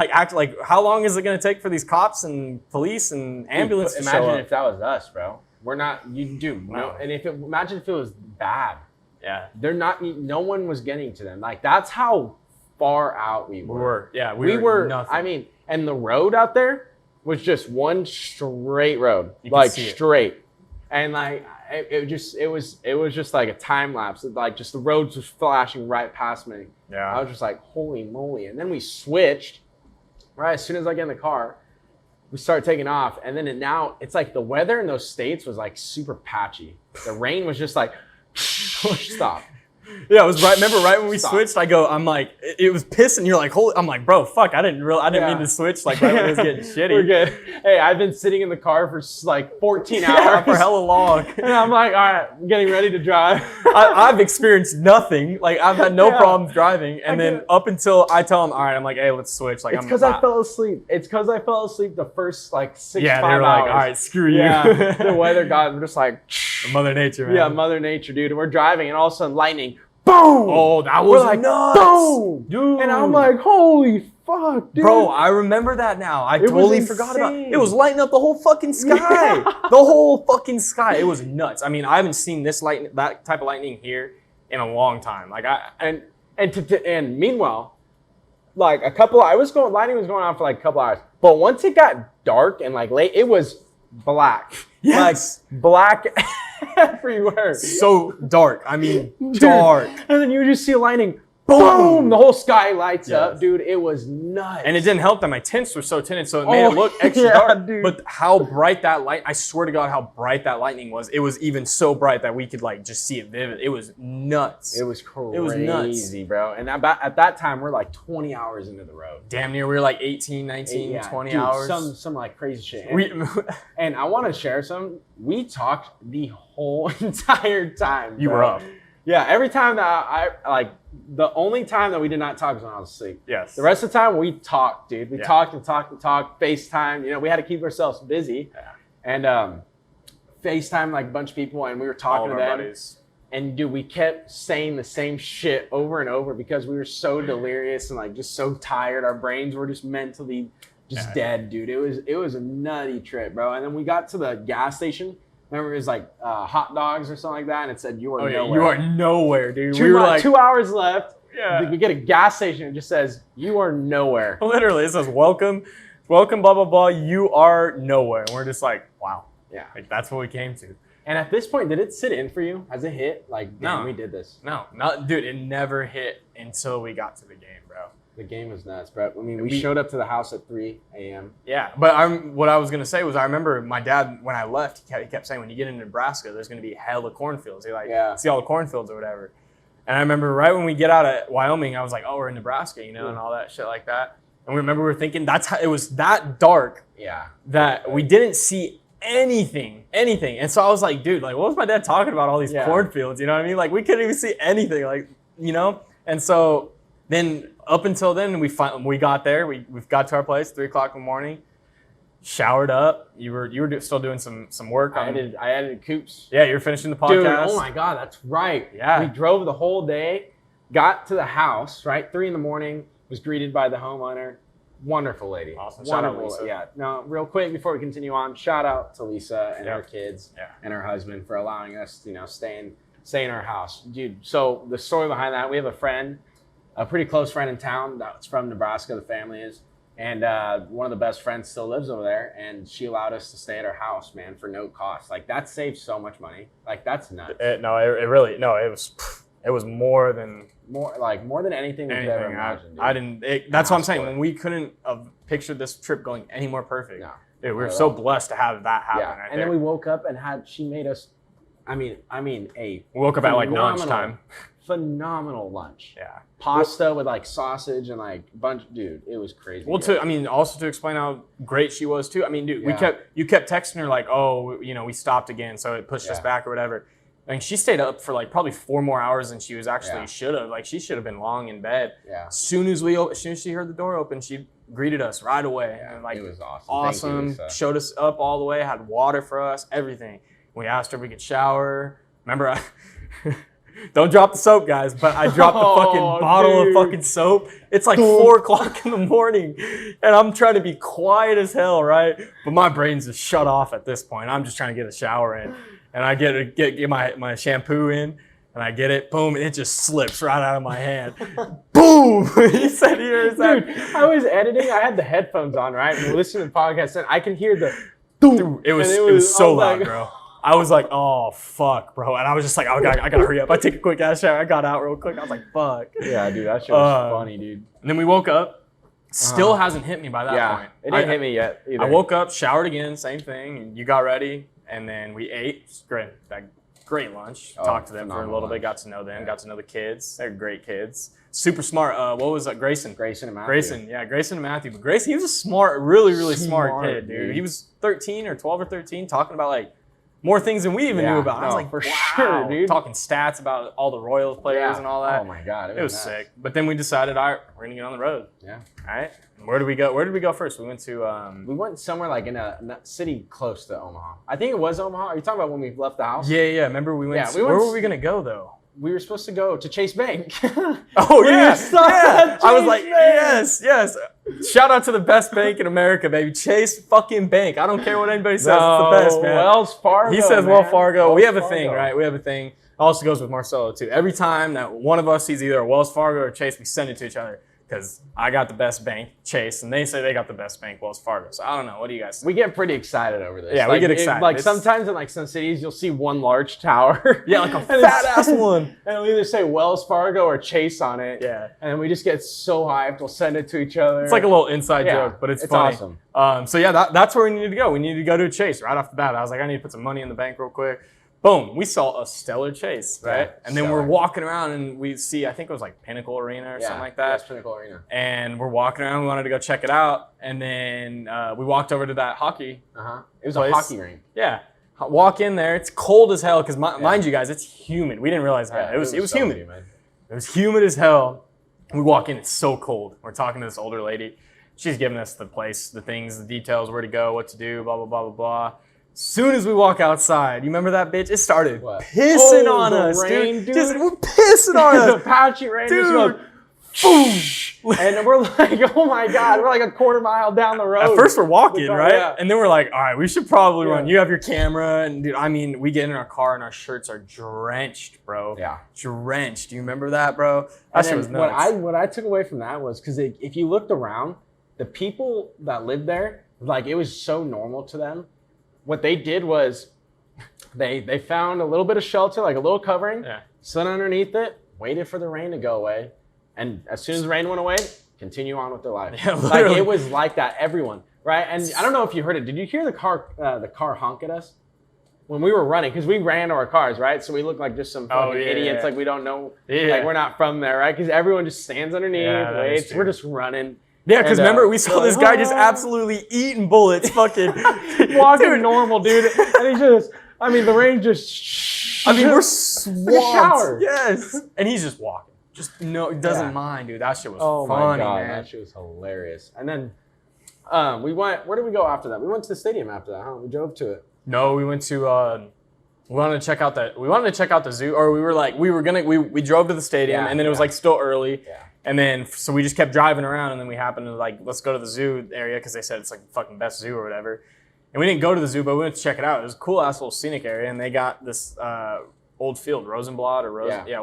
how long is it going to take for these cops and police and ambulance to show up? Imagine if that was us, bro. We're not. You do. No. And imagine if it was bad. Yeah, no one was getting to them. Like that's how far out we were. We were nothing. And the road out there was just one straight road, like straight. And like it was just like a time lapse. Like just the roads was flashing right past me. Yeah, I was just like, holy moly! And then we switched, right as soon as I get in the car, we start taking off, and then it's like the weather in those states was like super patchy. The rain was just like, stop. Yeah, it was right. Remember, right when we Stop. switched, I'm like, it was pissing. You're like, holy! I'm like, bro, fuck! I didn't mean to switch. Like, right when it was getting shitty. We're good. Hey, I've been sitting in the car for like 14 hours. Yeah, for hella long. And I'm like, all right, I'm getting ready to drive. I've experienced nothing. Like, I've had no problems driving. And then up until I tell them, all right, I'm like, hey, let's switch. Like, it's because I fell asleep. It's because I fell asleep the first like 5 they were hours. like, all right, screw you. Yeah, the weather god, I'm just like, Mother Nature, man. Yeah, Mother Nature, dude. And we're driving, and all of a sudden, lightning. Boom! Oh, that was like, nuts. Boom! Dude. And I'm like, holy fuck, dude. Bro, I remember that now. I totally forgot about it. It was lighting up the whole fucking sky. Yeah. The whole fucking sky. It was nuts. I mean, I haven't seen that type of lightning here in a long time. Like and meanwhile, like lightning was going on for like a couple hours. But once it got dark and like late, it was black. Yes. Like black everywhere. So dark. I mean, dark. And then you just see lightning. Boom! The whole sky lights up, dude. It was nuts. And it didn't help that my tints were so tinted, so it made it look extra dark. Dude. But how bright I swear to God, how bright that lightning was. It was even so bright that we could like just see it vivid. It was nuts. It was crazy, It was nuts. bro. And at that time, we're like 20 hours into the road. Damn near, we were like 18, 19, 20 dude, hours. Some like crazy shit. And I want to share some. We talked the whole entire time. You were up. Yeah, every time that I the only time that we did not talk was when I was asleep. Yes. The rest of the time we talked, dude. We talked and talked and talked. FaceTime. You know, we had to keep ourselves busy. Yeah. And FaceTime like a bunch of people, and we were talking to them. Buddies. And dude, we kept saying the same shit over and over because we were so delirious and like just so tired. Our brains were just mentally just dead, dude. It was a nutty trip, bro. And then we got to the gas station. Remember, it was like hot dogs or something like that, and it said you are nowhere. You are nowhere, dude. We were like 2 hours left. Yeah. We get a gas station, it just says you are nowhere. Literally, it says welcome, blah blah blah. You are nowhere, and we're just like, wow. Yeah. Like that's what we came to. And at this point, did it sit in for you? Has it hit? Like, damn, we did this. No, dude. It never hit until we got to the game, bro. The game was nuts, bro. I mean, we showed up to the house at 3 a.m. Yeah, but what I was gonna say was I remember my dad when I left, he kept saying when you get into Nebraska, there's gonna be hella cornfields. He see all the cornfields or whatever. And I remember right when we get out of Wyoming, I was like, oh, we're in Nebraska, you know, and all that shit like that. And we remember we were thinking that's how it was that dark. Yeah. That we didn't see anything. And so I was like, dude, like, what was my dad talking about all these cornfields? You know what I mean? Like, we couldn't even see anything, like, you know? And so then up until then, we got there. We got to our place, 3 o'clock in the morning, showered up. You were still doing some work. I edited Coops. Yeah, you were finishing the podcast. Dude, oh my God, that's right. Yeah. We drove the whole day, got to the house, right? 3 in the morning, was greeted by the homeowner. Wonderful lady. Awesome. Shout out Wonderful. Lisa. Yeah. Now, real quick before we continue on, shout out to Lisa and her kids and her husband for allowing us, you know, stay in our house. Dude, so the story behind that, we have a friend, a pretty close friend in town that's from Nebraska, the family is, and one of the best friends still lives over there, and she allowed us to stay at her house, man, for no cost. Like, that saved so much money. Like, that's nuts. It was more than anything we could ever imagine. That's what I'm saying. When we couldn't have pictured this trip going any more perfect. No. Dude, we were so blessed to have that happen. Yeah. Right and then we woke up and she made us, we woke up at like lunchtime. Phenomenal lunch. Yeah. Pasta with like sausage and like dude, it was crazy. Well, also to explain how great she was too. I mean, dude, you kept texting her like, oh, you know, we stopped again, so it pushed us back or whatever. And she stayed up for like probably 4 more hours than she was actually should have. Like, she should have been long in bed. Yeah. As soon as she heard the door open, she greeted us right away. Yeah, and like, it was awesome. Awesome. Thank you, showed us up all the way, had water for us, everything. We asked her if we could shower. Remember, don't drop the soap, guys, but I dropped the fucking bottle of fucking soap. It's like 4 o'clock in the morning, and I'm trying to be quiet as hell, right? But my brain's just shut off at this point. I'm just trying to get a shower in, and I get my shampoo in, and I get it, boom, and it just slips right out of my hand. Boom! He said, "Here's that." Dude, I was editing. I had the headphones on, right? And listening to the podcast, and I can hear the. Dude, it was so loud, bro. I was like, oh, fuck, bro. And I was just like, I gotta hurry up. I take a quick ass shower. I got out real quick. I was like, fuck. Yeah, dude, that shit was funny, dude. And then we woke up, Still hasn't hit me by that point. It didn't hit me yet either. I woke up, showered again, same thing, and you got ready, and then we ate. It's great. Great lunch. Talked to them for a little bit, got to know them, got to know the kids. They're great kids. Super smart. What was that? Grayson and Matthew. Grayson and Matthew. But Grayson, he was a smart, really smart kid, dude. He was 13 or 12 or 13, talking about like more things than we even knew about. I was like, for wow. sure, dude. Talking stats about all the Royals players and all that. Oh my God. It was sick. But then we decided, all right, we're going to get on the road. Yeah. All right. And where did we go? Where did we go first? We went to... we went somewhere like in a city close to Omaha. I think it was Omaha. Are you talking about when we left the house? Yeah. Remember we went... where were we going to go, though? We were supposed to go to Chase Bank. Oh, yeah. I was like, yes. Shout out to the best bank in America, baby. Chase fucking Bank. I don't care what anybody says. It's the best, man. Wells Fargo. He says Wells Fargo. We have a thing, right? We have a thing. Also goes with Marcelo, too. Every time that one of us sees either a Wells Fargo or Chase, we send it to each other. Because I got the best bank, Chase, and they say they got the best bank, Wells Fargo. So I don't know. What do you guys think? We get pretty excited over this. Yeah, we get excited. Sometimes in like some cities, you'll see one large tower. Yeah, like a fat ass one. And it'll either say Wells Fargo or Chase on it. Yeah. And then we just get so hyped. We'll send it to each other. It's like a little inside joke, but it's funny. Awesome. So yeah, that's where we needed to go. We needed to go to a Chase right off the bat. I was like, I need to put some money in the bank real quick. Boom, we saw a stellar Chase, right? Yeah, and then we're walking around and we see, I think it was like Pinnacle Arena or something like that. Yes, Pinnacle Arena. And we're walking around, we wanted to go check it out. And then we walked over to that hocky. It was a hockey rink. Yeah. Walk in there, it's cold as hell, because mind you guys, it's humid. We didn't realize that. It was so humid. It was humid as hell. We walk in, it's so cold. We're talking to this older lady. She's giving us the place, the things, the details, where to go, what to do, blah, blah, blah, blah, blah. Soon as we walk outside, you remember that bitch? It started pissing on us, rain, dude. Just we're pissing on us. The patchy rain dude. Just goes, boom. And we're like, oh my God, we're like a quarter mile down the road. At first we're walking, right? Yeah. And then we're like, all right, we should probably run. You have your camera. And dude, I mean, we get in our car and our shirts are drenched, bro. Yeah. Drenched. Do you remember that, bro? That shit was nuts. What I took away from that was, because if you looked around, the people that lived there, like it was so normal to them. What they did was they found a little bit of shelter, like a little covering, sat underneath it, waited for the rain to go away, and as soon as the rain went away, continue on with their life. Yeah, like it was like that, everyone, right? And I don't know if you heard it. Did you hear the car honk at us when we were running? Because we ran to our cars, right? So we looked like just some fucking idiots, like we don't know, like we're not from there, right? Because everyone just stands underneath, waits. We're just running. Yeah, because remember, we saw this guy just absolutely eating bullets, fucking walking normal, dude. And he just, I mean, the rain just, I mean, we're swamped. Like a shower. Yes. And he's just walking. Just doesn't mind, dude. That shit was funny, man. That shit was hilarious. And then we went, where did we go after that? We went to the stadium after that, huh? We drove to it. No, we went to, we wanted to check out the zoo, or we drove to the stadium, and then it was like still early. Yeah. And then, so we just kept driving around, and then we happened to like, let's go to the zoo area because they said it's like the fucking best zoo or whatever. And we didn't go to the zoo, but we went to check it out. It was a cool ass little scenic area, and they got this old field, Rosenblatt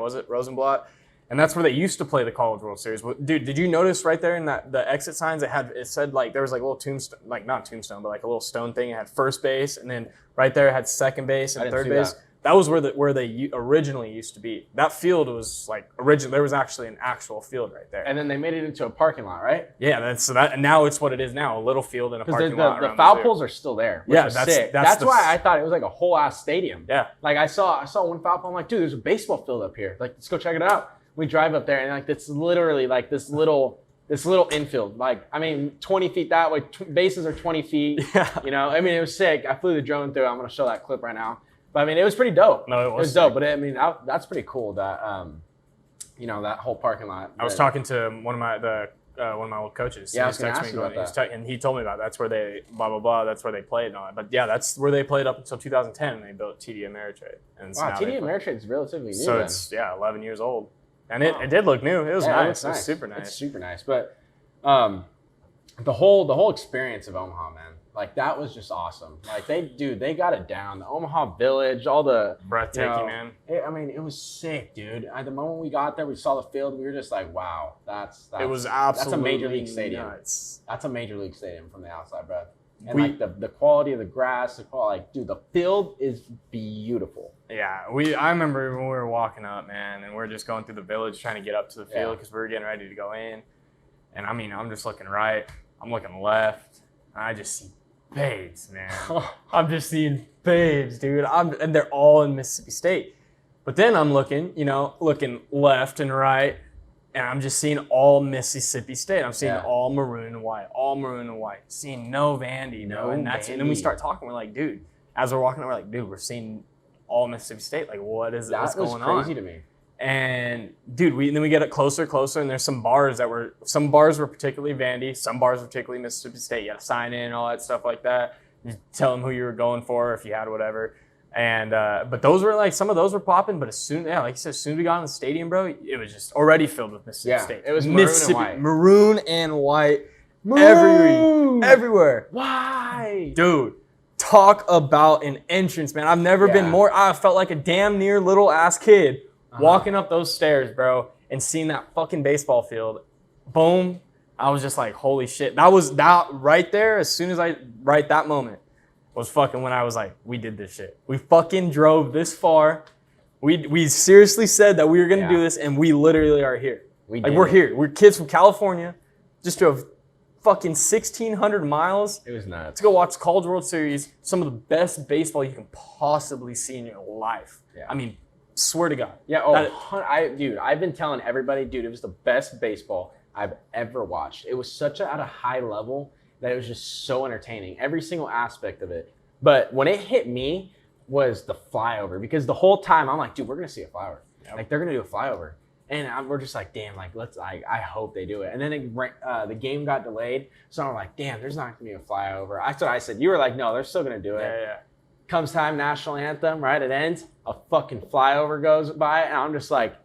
was it Rosenblatt? And that's where they used to play the College World Series. Dude, did you notice right there in that the exit signs it said like there was like a little tombstone, like not tombstone, but like a little stone thing. It had first base, and then right there it had second base and third base. That was where they originally used to be. That field was like there was actually an actual field right there. And then they made it into a parking lot, right? Yeah, and now it's what it is now, a little field and a parking lot. The foul poles are still there. Which is sick. That's why I thought it was like a whole ass stadium. Yeah. Like I saw one foul pole. I'm like, dude, there's a baseball field up here. Like, let's go check it out. We drive up there, and like it's literally like this little infield. Like, I mean, 20 feet that way. Bases are 20 feet. Yeah. You know, I mean, it was sick. I flew the drone through. I'm gonna show that clip right now. But I mean, it was pretty dope. No, it was dope. But I mean, that's pretty cool. That that whole parking lot. I was talking to one of my old coaches. Yeah, I was gonna ask you about that. And he told me about that's where they blah blah blah. That's where they played and all that. But yeah, that's where they played up until 2010, and they built TD Ameritrade. And wow, TD Ameritrade is relatively new. So it's 11 years old, and it did look new. It was nice. It was super nice. It's super nice. But the whole experience of Omaha, man. Like, that was just awesome. Like, they got it down. The Omaha Village, all the... breathtaking, man. It was sick, dude. At the moment we got there, we saw the field, we were just like, wow, it was absolutely that's a major league stadium. Nuts. That's a major league stadium from the outside, bro. And like the quality of the grass, dude, the field is beautiful. Yeah, I remember when we were walking up, man, and we're just going through the village trying to get up to the field because we were getting ready to go in. And I mean, I'm just looking right, I'm looking left, and I just see babes, man. I'm just seeing babes, dude. And they're all in Mississippi State. But then I'm looking left and right, and I'm just seeing all Mississippi State. I'm seeing all maroon and white. Seeing no Vandy, no. And then we start talking. We're like, dude, as we're walking, we're like, dude, we're seeing all Mississippi State. Like, what's going on? That was crazy to me. And dude, then we get it closer, and there's some bars were particularly Vandy, some bars were particularly Mississippi State. You had to sign in and all that stuff like that. You tell them who you were going for if you had whatever. And but those were like, some of those were popping. But like you said, as soon as we got in the stadium, bro, it was just already filled with Mississippi State. It was maroon and white. Everywhere. Why, dude? Talk about an entrance, man. I've never been more. I felt like a damn near little ass kid. Walking up those stairs, bro, and seeing that fucking baseball field, boom, I was just like, holy shit. That right there, as soon as that moment was fucking when I was like, we did this shit. We fucking drove this far. We seriously said that we were going to do this, and we literally are here. We're here. We're kids from California, just drove fucking 1,600 miles. It was nuts. To go watch College World Series, some of the best baseball you can possibly see in your life. Yeah. I mean, swear to God. Yeah, I've been telling everybody, dude, it was the best baseball I've ever watched. It was at a high level that it was just so entertaining, every single aspect of it. But when it hit me was the flyover, because the whole time I'm like, dude, we're going to see a flyover. Yep. Like, they're going to do a flyover. And we're just like, damn, like, I hope they do it. And then the game got delayed. So I'm like, damn, there's not going to be a flyover. That's what I said. You were like, no, they're still going to do it. Yeah. Comes time, national anthem, right? It ends. A fucking flyover goes by, and I'm just like,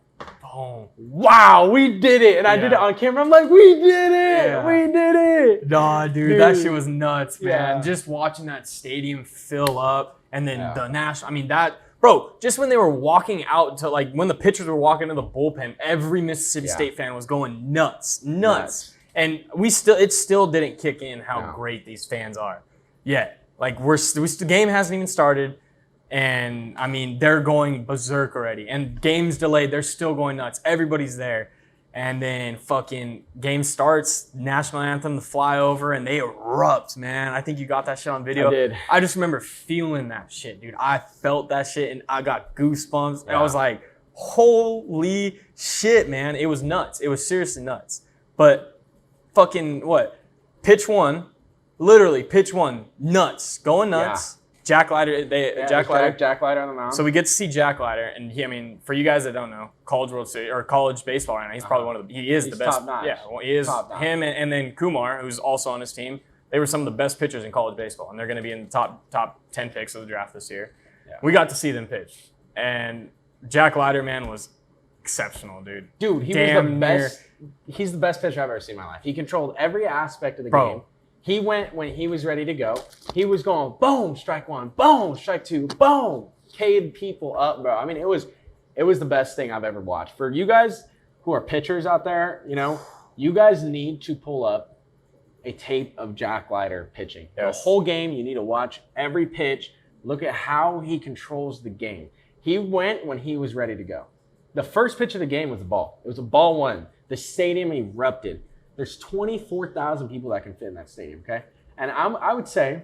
oh, wow, we did it. And I did it on camera. I'm like, we did it. Yeah. We did it. Nah, dude, that shit was nuts, man. Yeah. Just watching that stadium fill up, and then the national, I mean, bro, just when they were walking out to, like, when the pitchers were walking to the bullpen, every Mississippi State fan was going nuts. And it still didn't kick in how great these fans are yet. Like, the game hasn't even started, and I mean, they're going berserk already. And game's delayed, they're still going nuts. Everybody's there. And then fucking game starts, national anthem, the flyover, and they erupt, man. I think you got that shit on video. I did. I just remember feeling that shit, dude. I felt that shit, and I got goosebumps. Yeah. I was like, holy shit, man. It was nuts. It was seriously nuts. But fucking pitch one. Literally, pitch one, nuts, going nuts. Yeah. Jack Leiter, Jack Leiter on the mound. So we get to see Jack Leiter, and for you guys that don't know, College World Series or college baseball right now, he's probably he's the best. Top notch. Yeah, well, he is. Him and then Kumar, who's also on his team. They were some of the best pitchers in college baseball, and they're going to be in the top 10 picks of the draft this year. Yeah. We got to see them pitch, and Jack Leiter, man, was exceptional, dude. Dude, he was the best. He's the best pitcher I've ever seen in my life. He controlled every aspect of the game. He went when he was ready to go. He was going, boom, strike one, boom, strike two, boom. K'd people up, bro. I mean, it was the best thing I've ever watched. For you guys who are pitchers out there, you guys need to pull up a tape of Jack Leiter pitching. Yes. The whole game, you need to watch every pitch. Look at how he controls the game. He went when he was ready to go. The first pitch of the game was a ball. It was a ball one. The stadium erupted. There's 24,000 people that can fit in that stadium, okay? And I would say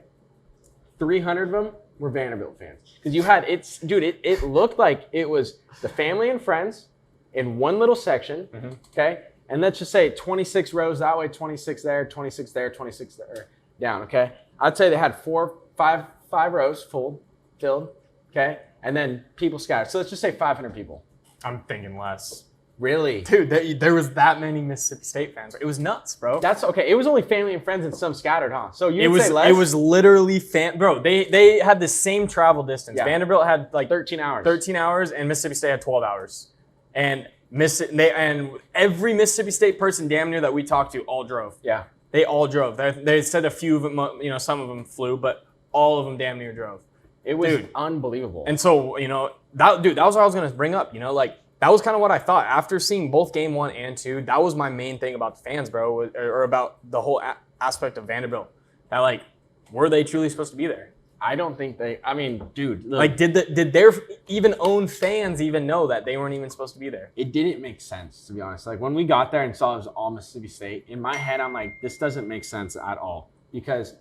300 of them were Vanderbilt fans. Because it looked like it was the family and friends in one little section, okay? And let's just say 26 rows that way, 26 there, 26 there, 26 there, down, okay? I'd say they had five rows filled, okay? And then people scattered. So let's just say 500 people. I'm thinking less. Really? Dude, there was that many Mississippi State fans. It was nuts, bro. That's okay. It was only family and friends and some scattered, huh? So you would say less? It was literally Bro, they had the same travel distance. Yeah. Vanderbilt had like 13 hours. 13 hours, and Mississippi State had 12 hours. And every Mississippi State person damn near that we talked to all drove. Yeah. They all drove. They said a few of them, some of them flew, but all of them damn near drove. It was unbelievable. And so, that was what I was going to bring up, that was kind of what I thought. After seeing both game 1 and 2, that was my main thing about the fans, bro, or about the whole aspect of Vanderbilt. That, were they truly supposed to be there? I don't think they. I mean, dude, look, Like, did their even own fans even know that they weren't even supposed to be there? it didn't make sense, to be honest. Like when we got there and saw it was all Mississippi State, in my head I'm like, this doesn't make sense at all, because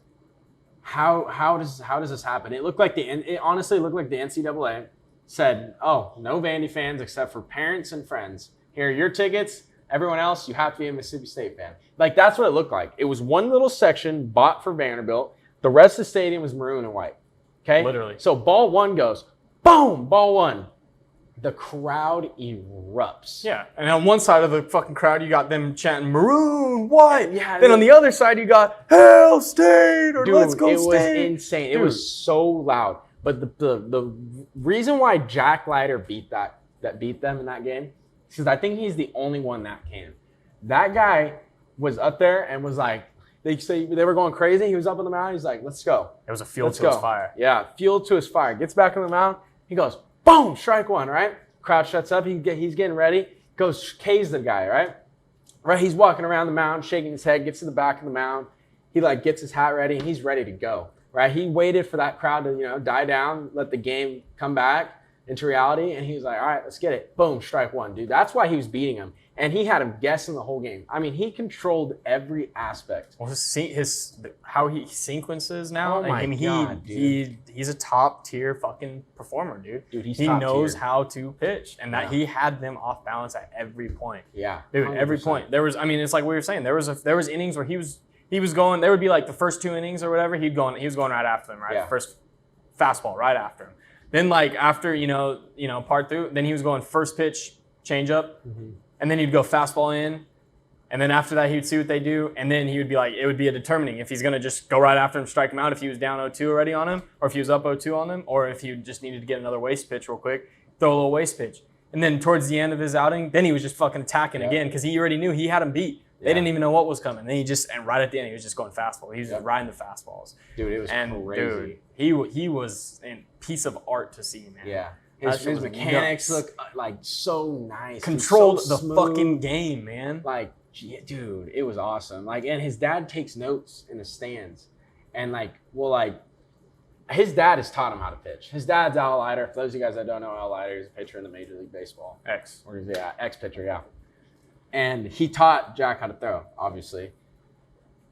how does this happen? It honestly looked like the NCAA said, oh, no Vandy fans except for parents and friends. Here are your tickets. Everyone else, you have to be a Mississippi State fan. Like, that's what it looked like. It was one little section bought for Vanderbilt. The rest of the stadium was maroon and white. Okay? Literally. So ball one goes, boom, ball one. The crowd erupts. Yeah, and on one side of the fucking crowd, you got them chanting "Maroon White." Yeah, then on the other side, you got "Hail State" or dude, "Let's Go it State." was insane. Dude. It was so loud. But the reason why Jack Leiter beat them in that game is because I think he's the only one that can. That guy was up there and was like, they were going crazy. He was up on the mountain. He's like, let's go. It was a fuel to his fire. Yeah, fuel to his fire. Gets back on the mound. He goes, boom, strike one, right? Crowd shuts up. He's getting ready. Goes, K's the guy, right? Right, he's walking around the mound, shaking his head, gets to the back of the mound. He like gets his hat ready and he's ready to go. Right? He waited for that crowd to, die down, let the game come back into reality, and he was like, all right, let's get it. Boom, strike one, dude. That's why he was beating him. And he had him guessing the whole game. I mean, he controlled every aspect. Well, how he sequences now. Oh my God, dude. He's a top tier fucking performer, dude. Dude, he knows how to pitch, and that he had them off balance at every point. Yeah, dude, 100%. Every point. It's like we were saying. There was innings where he was going. There would be like the first two innings or whatever. He was going right after them, right? Yeah. First fastball right after him. Then like after part through, then he was going first pitch, change up, and then he'd go fastball in, and then after that he would see what they do, and then he would be like, it would be a determining if he's gonna just go right after him, strike him out if he was down 0-2 already on him, or if he was up 0-2 on him, or if he just needed to get another waste pitch real quick, throw a little waste pitch. And then towards the end of his outing, then he was just fucking attacking again because he already knew he had him beat. They didn't even know what was coming. Then and right at the end, he was just going fastball. He was just riding the fastballs. Dude, it was crazy. Dude, he was a piece of art to see, man. Yeah. His mechanics look like so nice. Controlled so the fucking game, man. Like, dude, it was awesome. Like, and his dad takes notes in the stands. And his dad has taught him how to pitch. His dad's Al Leiter. For those of you guys that don't know, Al Leiter is a pitcher in the Major League Baseball. Ex-pitcher, yeah. And he taught Jack how to throw, obviously.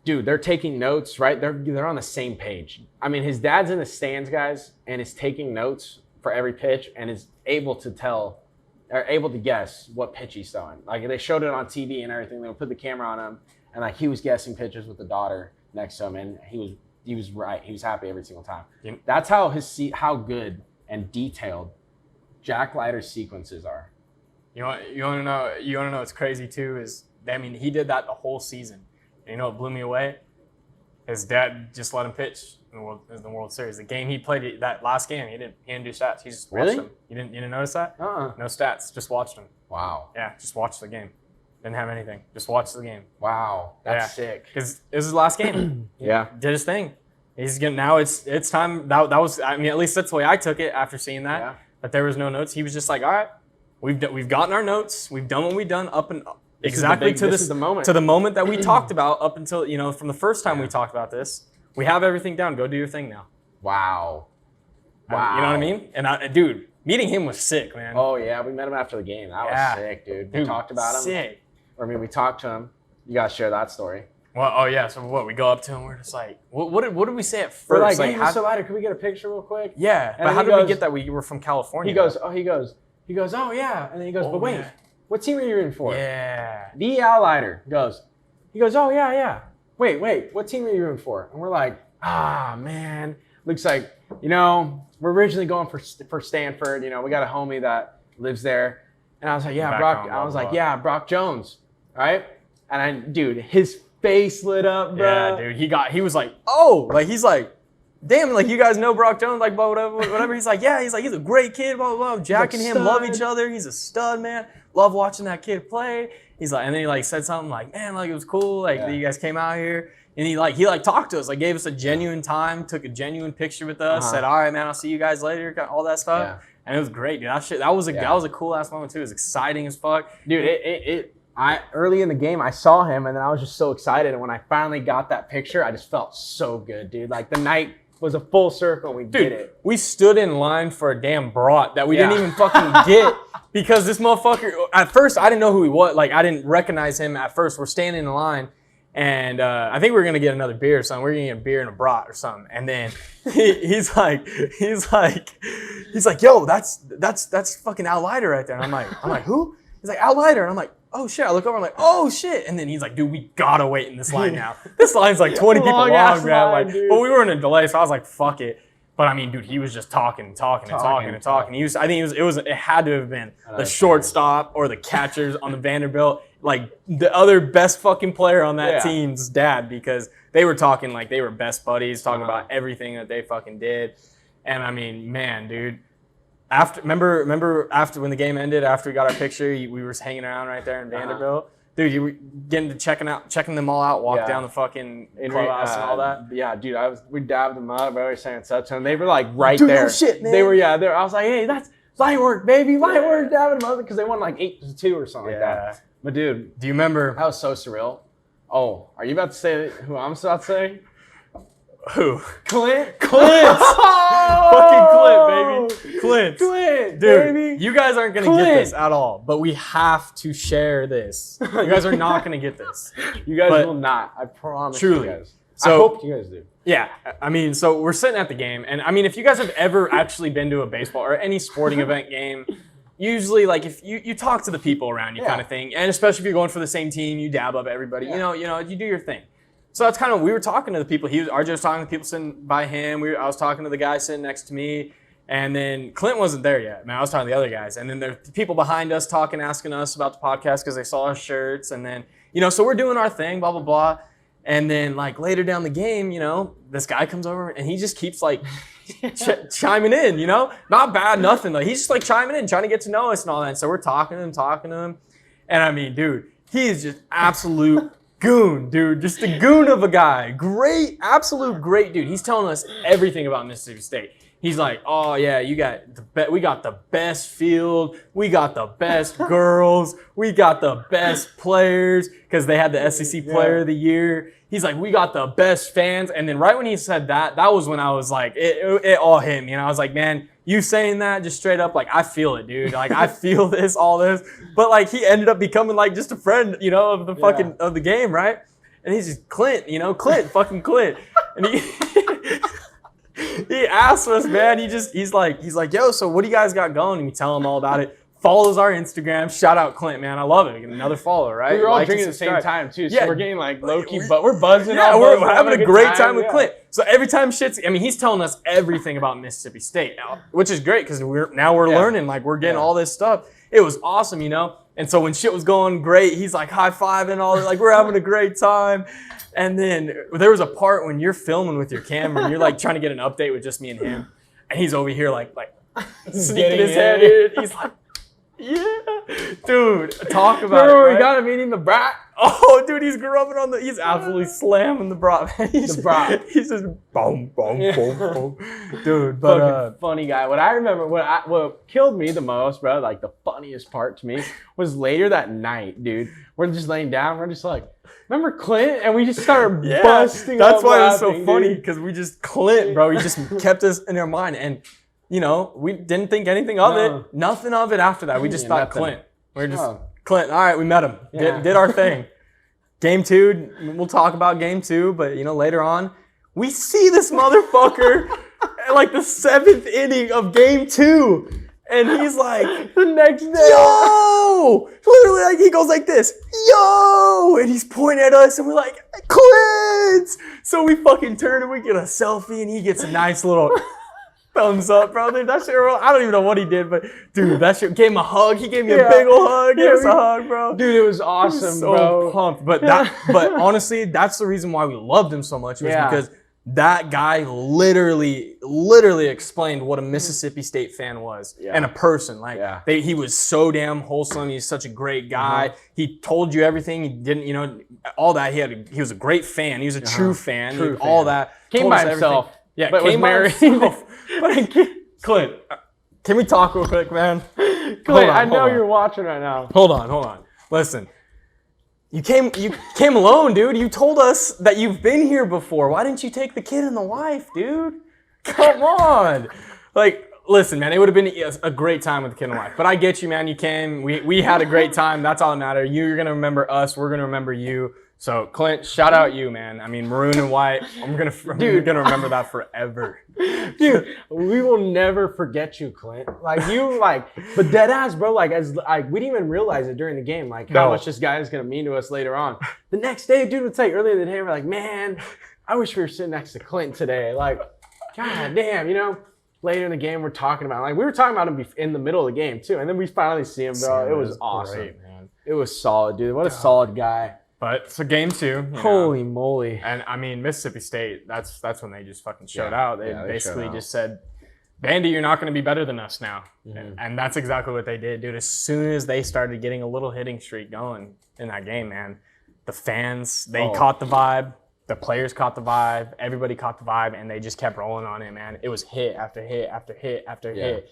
Dude, they're taking notes, right? They're on the same page. I mean, his dad's in the stands, guys, and is taking notes for every pitch and is able to guess what pitch he's throwing. Like, they showed it on TV and everything. They would put the camera on him, and like he was guessing pitches with the daughter next to him, and he was right. He was happy every single time. Yep. That's how good and detailed Jack Leiter's sequences are. You want to know what's crazy too is, I mean, he did that the whole season. And you know what blew me away? His dad just let him pitch in the World Series. The game he played, that last game, he didn't do stats. He just watched them. You didn't notice that? No stats. Just watched them. Wow. Yeah, just watched the game. Didn't have anything. Just watched the game. Wow, that's sick. Because it was his last game. Yeah. Did his thing. He's getting now. It's time. That was. I mean, at least that's the way I took it after seeing that. Yeah. That there was no notes. He was just like, all right, we've gotten our notes. We've done what we've done up and up. Exactly to the moment that we talked about up until, from the first time we talked about this. We have everything down. Go do your thing now. Wow. You know what I mean? And dude, meeting him was sick, man. Oh yeah, we met him after the game. That was sick, dude. We talked about him. Sick. We talked to him. You gotta share that story. Well, oh yeah. So what? We go up to him. We're just like, what did we say at first? We're like, hey, Mr. Leiter, can we get a picture real quick? Yeah. But how did we get that? We were from California. He goes, oh yeah, and then he goes, but wait. What team are you rooting for? Yeah. The Al Leiter goes, oh, yeah. Wait, what team are you rooting for? And we're like, man. Looks like, we're originally going for Stanford. We got a homie that lives there. And I was like, yeah, Brock Jones. Right? And his face lit up, bro. Yeah, dude. He was like, oh, like he's like, damn, like you guys know Brock Jones, like whatever. He's like, yeah, he's a great kid, blah, blah, blah. Jack and him love each other. He's a stud, man. Love watching that kid play. He's like, and then he said something like, man, like it was cool, that you guys came out here. And he talked to us, gave us a genuine time, took a genuine picture with us, said, all right, man, I'll see you guys later, all that stuff. Yeah. And it was great, dude. That was a cool ass moment too. It was exciting as fuck. Dude, I early in the game I saw him and then I was just so excited, and when I finally got that picture, I just felt so good, dude. Like the night was a full circle and we did it. We stood in line for a damn brat that we didn't even fucking get because this motherfucker, at first, I didn't know who he was. Like, I didn't recognize him at first. We're standing in line, and I think we were going to get another beer or something. We were going to get a beer and a brat or something. And then he's like, yo, that's fucking Al Leiter right there. And I'm like, who? He's like, Al Leiter. And I'm like, oh shit. I look over, I'm like, oh shit. And then he's like, dude, we gotta wait in this line now. This line's like 20 people long, man. Like, but we were in a delay, so I was like, fuck it. But I mean, dude, he was just talking. It had to have been the shortstop or the catchers on the Vanderbilt, like the other best fucking player on that team's dad, because they were talking like they were best buddies, talking about everything that they fucking did. And I mean, man, dude. Remember after when the game ended, after we got our picture, we were hanging around right there in Vanderbilt. Dude, you were getting to checking them all out, walk down the fucking clubhouse and all that. Yeah, dude, we dabbed them up. We were saying such, and they were like right there. No shit, man. They were, I was like, hey, that's light work, baby, light work, dabbing them up, because they won like 8-2 or something like that. But dude, do you remember? That was so surreal. Oh, are you about to say who I'm about to say? Who? Clint. Fucking Clint, baby. Clint, dude, baby. You guys aren't gonna get this at all, but we have to share this. You guys are not gonna get this. You guys will not. I promise. Truly. You guys. So, I hope you guys do. Yeah, I mean, so we're sitting at the game, and I mean, if you guys have ever actually been to a baseball or any sporting event game, usually, like, if you talk to the people around you, kind of thing, and especially if you're going for the same team, you dab up everybody. You know, you do your thing. So that's kind of, we were talking to the people. RJ was talking to the people sitting by him. I was talking to the guy sitting next to me. And then Clint wasn't there yet. Man, I was talking to the other guys. And then there were people behind us talking, asking us about the podcast because they saw our shirts. And then, so we're doing our thing, blah, blah, blah. And then, like, later down the game, this guy comes over and he just keeps, like, chiming in, Not bad, nothing. Like, he's just, like, chiming in, trying to get to know us and all that. And so we're talking to him. And, I mean, dude, he is just absolute goon, dude. Just a goon of a guy. Great, absolute great dude. He's telling us everything about Mississippi State. He's like, oh yeah, we got the best field, we got the best girls, we got the best players, because they had the SEC Player of the Year. He's like, we got the best fans. And then right when he said that was when I was like, it all hit me. And I was like, man, you saying that just straight up, like, I feel it, dude. Like, I feel this, all this. But like, he ended up becoming like just a friend, of the fucking, of the game, right? And he's just Clint, fucking Clint. And he asked us, man, he's like, yo, so what do you guys got going? And we tell him all about it. Follows our Instagram. Shout out Clint, man. I love it. Another follower, right? We were all drinking at the same time, too. So we're getting like low-key, but we're buzzing. Yeah, we're having a great time with Clint. So every time he's telling us everything about Mississippi State now, which is great because we're learning, like we're getting all this stuff. It was awesome, And so when shit was going great, he's like high-fiving all like we're having a great time. And then there was a part when you're filming with your camera and you're like trying to get an update with just me and him. And he's over here like sneaking his head in. He's like, yeah, dude, talk about Remember it. Right? We got him eating the brat? Oh, dude, he's grubbing he's absolutely slamming the brat. He's just boom, boom, boom, boom. Dude, but funny guy. What I remember, what killed me the most, bro, like the funniest part to me was later that night, dude. We're just laying down. We're just like, remember Clint? And we just started busting up. That's why it was so funny, because we just Clint, bro. He just kept us in our mind. And we didn't think anything of it. Nothing of it after that. We just thought Clint. We were just Clint. All right, we met him. Did our thing. Game 2, we'll talk about game 2, but later on, we see this motherfucker at like the 7th inning of game 2. And he's like, the next day, yo! Literally, like, he goes like this, yo! And he's pointing at us, and we're like, Clint! So we fucking turn and we get a selfie, and he gets a nice little thumbs up, bro. Dude, that shit, I don't even know what he did, but dude, that shit, gave him a hug. He gave me a big ol' hug. Gave us a hug, bro. Dude, it was awesome, so pumped. But but honestly, that's the reason why we loved him so much, was because that guy literally explained what a Mississippi State fan was and a person. Like, he was so damn wholesome. He's such a great guy. He told you everything. He didn't, all that. He was a great fan. He was a true fan. All that. Came by himself. Everything. Yeah, but came by himself. Clint, can we talk real quick, man? Clint, I know you're watching right now. Hold on. Listen. You came alone, dude. You told us that you've been here before. Why didn't you take the kid and the wife, dude? Come on. Like, listen, man, it would have been a great time with the kid in life. But I get you, man. You came. We had a great time. That's all that matters. You're going to remember us. We're going to remember you. So, Clint, shout out you, man. I mean, maroon and white. I'm gonna remember that forever. Dude, we will never forget you, Clint. Like, but dead ass, bro. Like, we didn't even realize it during the game, like, how much this guy is going to mean to us later on. The next day, dude would say, earlier in the day, we're like, man, I wish we were sitting next to Clint today. Like, god damn, later in the game, we're talking about, like, we were talking about him in the middle of the game, too. And then we finally see him, bro. It was awesome. Great, man. It was solid, dude. What a solid guy. But so game 2. Holy moly. And I mean, Mississippi State, that's when they just fucking showed out. They basically just said, Vandy, you're not going to be better than us now. Mm-hmm. And that's exactly what they did, dude. As soon as they started getting a little hitting streak going in that game, man, the fans, they caught the vibe. The players caught the vibe. Everybody caught the vibe, and they just kept rolling on it, man. It was hit after hit after hit after hit.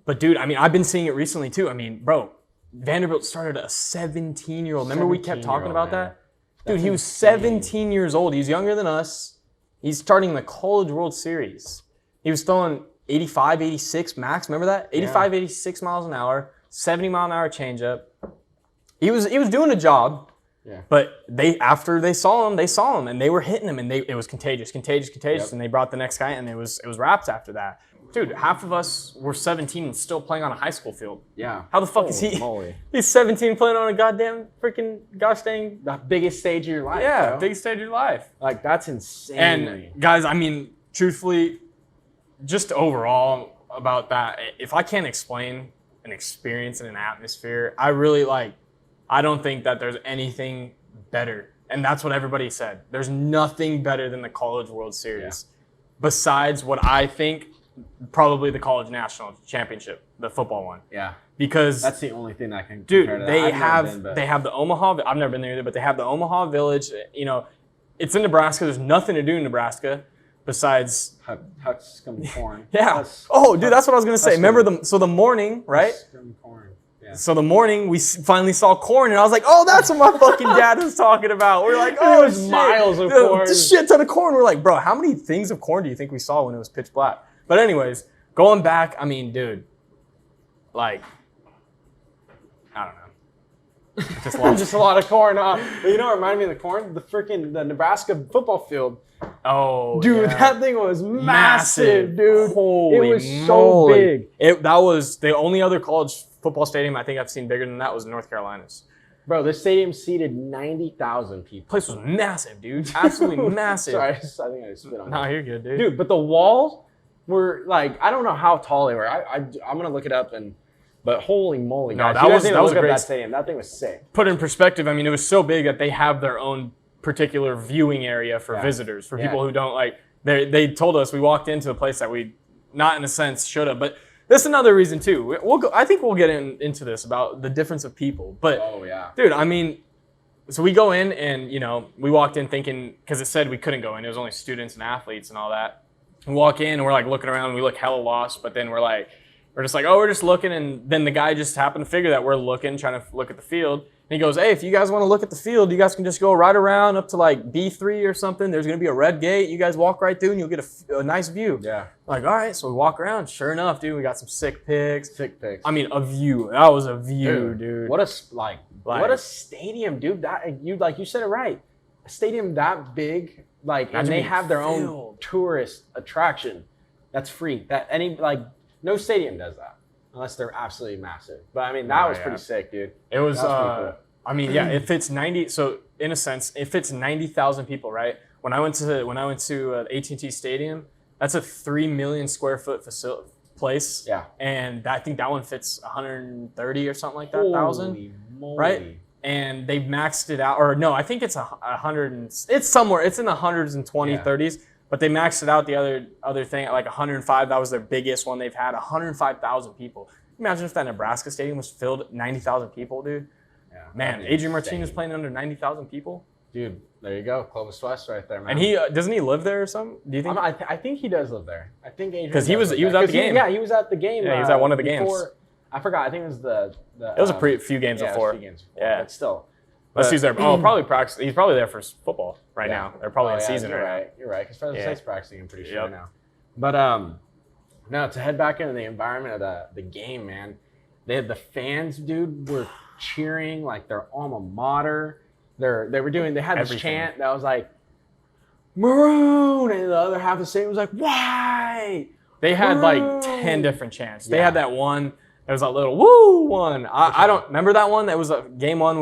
But, dude, I mean, I've been seeing it recently, too. I mean, bro, Vanderbilt started a 17-year-old. Remember we kept talking about that? Dude, he was 17 years old. He's younger than us. He's starting the College World Series. He was throwing 85, 86 max. Remember that? 85, 86 miles an hour, 70-mile-an-hour changeup. He was doing a job. Yeah. But after they saw him, and they were hitting him, and it was contagious, and they brought the next guy, and it was wraps after that. Dude, half of us were 17 and still playing on a high school field. Yeah. How the fuck is he? Moly. He's 17 playing on a goddamn freaking gosh dang. The biggest stage of your life. Yeah, bro. biggest stage of your life. Like, that's insane. And guys, I mean, truthfully, just overall about that, if I can't explain an experience and an atmosphere, I don't think that there's anything better. And that's what everybody said. There's nothing better than the College World Series. Besides what I think, probably the College National Championship, the football one. Yeah. Because that's the only thing that can dude, compare to that. They have the Omaha. I've never been there either, but they have the Omaha Village. It's in Nebraska. There's nothing to do in Nebraska besides huck some corn. Yeah. That's what I was gonna say. Remember the morning, right? Corn. Yeah. So the morning we finally saw corn, and I was like, "Oh, that's what my fucking dad was talking about." We're like, "Oh, it was miles of corn, a shit ton of corn." We're like, "Bro, how many things of corn do you think we saw when it was pitch black?" But anyways, going back, I mean, dude, like, I don't know. Just a lot of corn. But you know what reminded me of the corn? The Nebraska football field. Oh, dude, that thing was massive, dude. Holy it was so big. That was the only other college football stadium I think I've seen bigger than that was North Carolina's. Bro, this stadium seated 90,000 people. Place was massive, dude. Absolutely massive. Sorry, I think I just spit on that. No, you're good, dude. Dude, but the walls were like, I don't know how tall they were. I'm gonna look it up, but holy moly, guys. No, that was a great stadium. That thing was sick. Put in perspective, I mean, it was so big that they have their own particular viewing area for visitors, for people who don't like. They told us we walked into a place that we, not in a sense, should have. But that's another reason too. I think we'll get into this about the difference of people. But dude, I mean, so we go in and we walked in thinking, because it said we couldn't go in. It was only students and athletes and all that. We walk in and we're like looking around and we look hella lost, but then we're just like, oh, we're just looking, and then the guy just happened to figure that we're looking, trying to look at the field. And he goes, hey, if you guys want to look at the field, you guys can just go right around up to like B3 or something. There's going to be a red gate. You guys walk right through and you'll get a nice view. Yeah. Like, all right. So we walk around. Sure enough, dude, we got some sick pics. I mean, a view. That was a view, dude. What a stadium, dude. That you said it right. A stadium that big, and they have their own tourist attraction. That's free. No stadium does that. Unless they're absolutely massive. But I mean, that was pretty sick, dude. It was, cool. I mean, yeah, it fits 90. So in a sense, it fits 90,000 people, right? When I went to AT&T Stadium, that's a 3 million square foot place. Yeah. And I think that one fits 130 or something like that, thousand. Moly. Right? And they maxed it out, or no, I think it's 100. It's somewhere. It's in the hundreds and 30s. But they maxed it out the other thing at like 105. That was their biggest one they've had. 105,000 people. Imagine if that Nebraska stadium was filled 90,000 people, dude. Yeah, man, Adrian Martinez playing under 90,000 people. Dude, there you go. Clovis West right there, man. And he doesn't he live there or something? Do you think? I think he does live there. I think Adrian. Because he was at the game. He was at the game. Yeah, he was at one of the games. I forgot. I think it was the. It was a few games before. Yeah, but still. Unless he's there. Oh, probably practice. He's probably there for football right now. They're probably in season right now. Right. You're right. Because Fresno State's practicing, I'm pretty sure right now. But no, to head back into the environment of the game, man. They had the fans, dude, were cheering like their alma mater. They had this Everything. chant that was like maroon, and the other half of the stadium was like white. They had like Maroon. 10 different chants. They Yeah. had that one. There was that little woo one. I don't remember that one. That was game one. It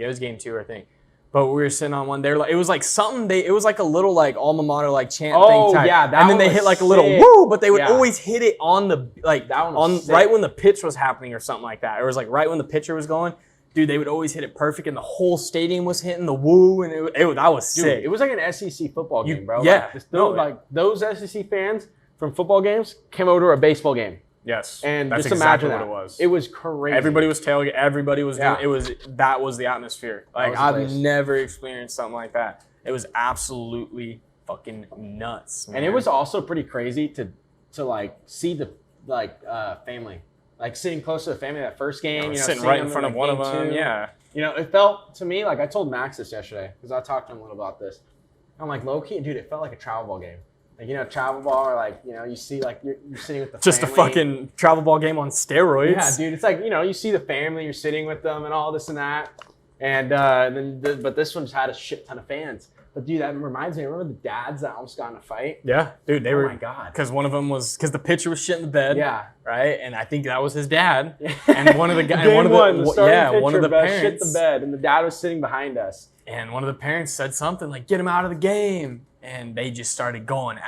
was game two, I think. But we were sitting on one there. It was like something. It was like a little like alma mater like chant thing. Type. Yeah, that and then one they was hit like a little sick. woo, but they would Yeah. always hit it on the like That one on was sick. right when the pitch was happening or something like that. It was like right when the pitcher was going. Dude, they would always hit it perfect, and the whole stadium was hitting the woo, and that was Dude, sick. it was like an SEC football game, bro. yeah. Like those SEC fans from football games came over to a baseball game. Yes, And that's just exactly imagine that. what it was. It was crazy. Everybody was tailgating. Everybody was Yeah. doing. That was the atmosphere. Like was the I've place. never experienced something like that. It was absolutely fucking nuts, man. And it was also pretty crazy to like see the family, like sitting close to the family that first game. sitting seeing right in them front of one of game them. two. Yeah, It felt to me like I told Max this yesterday because I talked to him a little about this. I'm like, low key, dude, it felt like a travel ball game. Like, travel ball, or like, you see like you're sitting with the just family. a fucking travel ball game on steroids. Yeah, dude, it's like, you see the family, you're sitting with them and all this and that. And but this one just had a shit ton of fans. But dude, that reminds me, remember the dads that almost got in a fight? Yeah, dude, they Oh were. my God. Because one of them was because the pitcher was shit in the bed. Yeah. Right, and I think that was his dad. And one of the guys, Game one of one, the starting one of the pitcher parents shit the bed, and the dad was sitting behind us. And one of the parents said something like, "Get him out of the game." And they just started going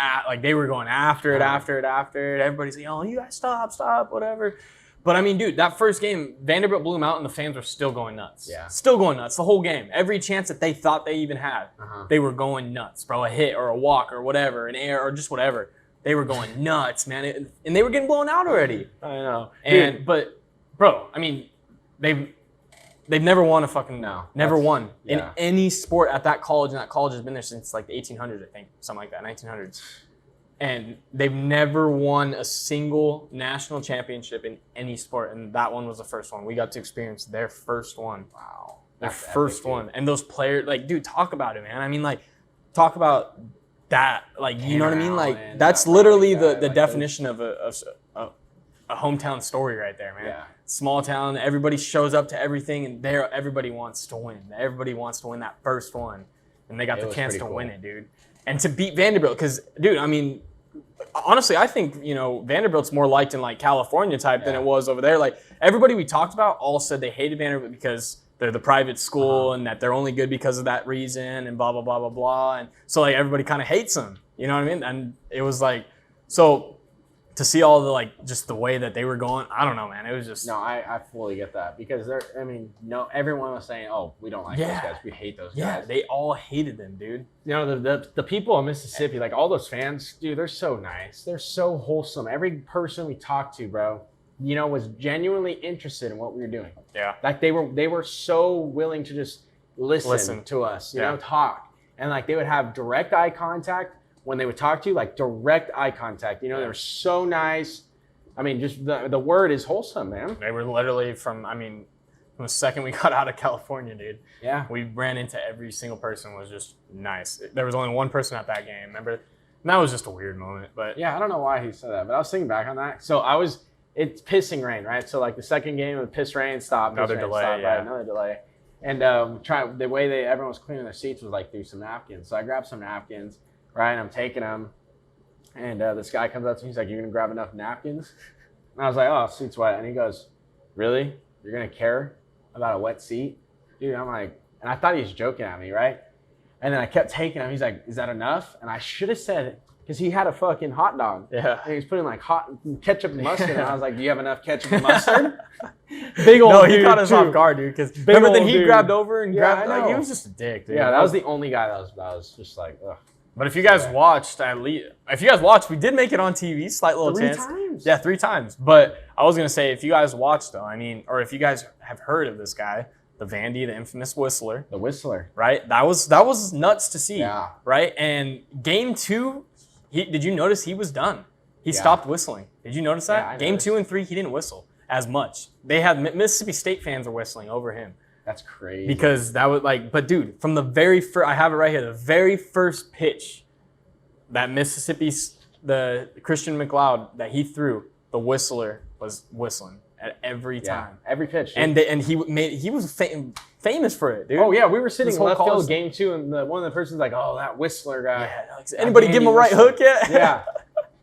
they were going after it. Everybody's like, "Oh, you guys stop, whatever." But I mean, dude, that first game, Vanderbilt blew them out, and the fans were still going nuts. Yeah. Still going nuts the whole game. Every chance that they thought they even had, Uh-huh. they were going nuts, bro. A hit or a walk or whatever, an air or just whatever. They were going nuts, man. And they were getting blown out already. I know. But, bro, I mean, they've never won a fucking never won in yeah. any sport at that college, and that college has been there since like the 1800s, I think, something like that, 1900s. And they've never won a single national championship in any sport, and that one was the first one. We got to experience their first one. Wow. Their That's first epic, one. dude. And those players, like, dude, talk about it, man. I mean, like, talk about that. Like, you know what I mean? Like, Allen, that's that literally Robbie the guy, like definition of a hometown story right there, man. Yeah. Small town, everybody shows up to everything, and everybody wants to win. Everybody wants to win that first one. And they got It the was chance to pretty win cool. it, dude. And to beat Vanderbilt, because, dude, I mean, honestly, I think, Vanderbilt's more liked in like California type than Yeah. it was over there. Like everybody we talked about all said they hated Vanderbilt because they're the private school and that they're only good because of that reason and blah, blah, blah, blah, blah. And so like everybody kind of hates them, you know what I mean? And it was like, so to see all the like, just the way that they were going, I don't know, man. It was just, No, I fully get that because everyone was saying, oh, we don't like those Yeah. guys. We hate those yeah, guys. they all hated them, dude. The people in Mississippi, like all those fans, dude, they're so nice. They're so wholesome. Every person we talked to, bro, was genuinely interested in what we were doing. Yeah. Like they were so willing to just listen. To us, Yeah. talk. And like they would have direct eye contact when they would talk to you, like direct eye contact. They were so nice. I mean, just the word is wholesome, man. They were literally from the second we got out of California, dude. Yeah. We ran into every single person was just nice. There was only one person at that game, remember? And that was just a weird moment, but Yeah, I don't know why he said that, but I was thinking back on that. So it's pissing rain, right? So like the second game of piss rain stopped. Another piss rain delay, stopped, yeah. right? Another delay. And the way everyone was cleaning their seats was like through some napkins. So I grabbed some napkins, right? And I'm taking them. And this guy comes up to me. He's like, "You're going to grab enough napkins?" And I was like, "Oh, seat's wet." And he goes, "Really? You're going to care about a wet seat?" Dude, I'm like, and I thought he was joking at me, right? And then I kept taking him. He's like, "Is that enough?" And I should have said, because he had a fucking hot dog. yeah. And he was putting like hot ketchup and mustard. And I was like, "Do you have enough ketchup and mustard?" Big old No, he dude, caught us too. off guard, dude. Because remember then old he dude. grabbed over and Yeah, grabbed I like he know. was just a dick, dude. Yeah, that was the only guy that was just like, ugh. But if you guys Yeah. watched, if you guys watched, we did make it on TV, slight little 3 chance. times. Yeah, 3 times. But I was gonna say, if you guys watched though, or if you guys have heard of this guy, the Vandy, the infamous Whistler, The Whistler. right? That was nuts to see. Yeah. Right? And game 2, did you notice he was done? He Yeah. stopped whistling. Did you notice that? Yeah, I Game noticed. 2 and 3, he didn't whistle as much. They had Mississippi State fans were whistling over him. That's crazy. Because that was like, but dude, from the very first, I have it right here, the very first pitch that Mississippi the Christian McLeod that he threw, the whistler was whistling at every time, every pitch. and he was famous for it, dude. Oh yeah, we were sitting whole left field college- game 2, and one of the persons like, "Oh, that whistler guy." Yeah, like, anybody give him a right hook yet? Yeah.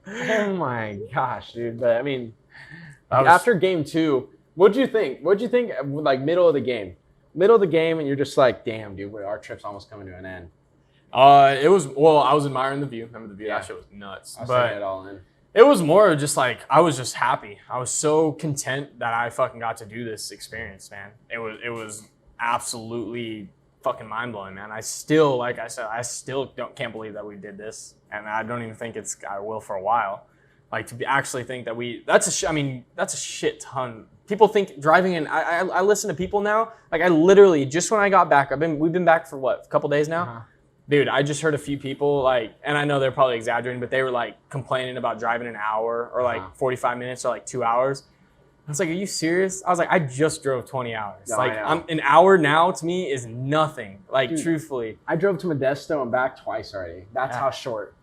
Oh my gosh, dude! But I mean, was- after game 2, what'd you think? What'd you think? Like middle of the game, and you're just like, "Damn, dude, our trip's almost coming to an end." It was, well, I was admiring the view. Remember the view? Yeah. That shit was nuts. I was But taking it all in. it was more of just like, I was just happy. I was so content that I fucking got to do this experience, man. It was absolutely fucking mind blowing, man. I still, like I said, can't believe that we did this, and I don't even think I will for a while. Like actually think that that's a shit ton. People think driving in. I listen to people now. Like I literally just when I got back, we've been back for what, a couple days now. Uh-huh. Dude, I just heard a few people like, and I know they're probably exaggerating, but they were like complaining about driving an hour or like 45 minutes or like 2 hours. I was like, are you serious? I was like, I just drove 20 hours. No, like I know. an hour now to me is nothing. Like Dude, truthfully. I drove to Modesto and back twice already. That's Yeah. how short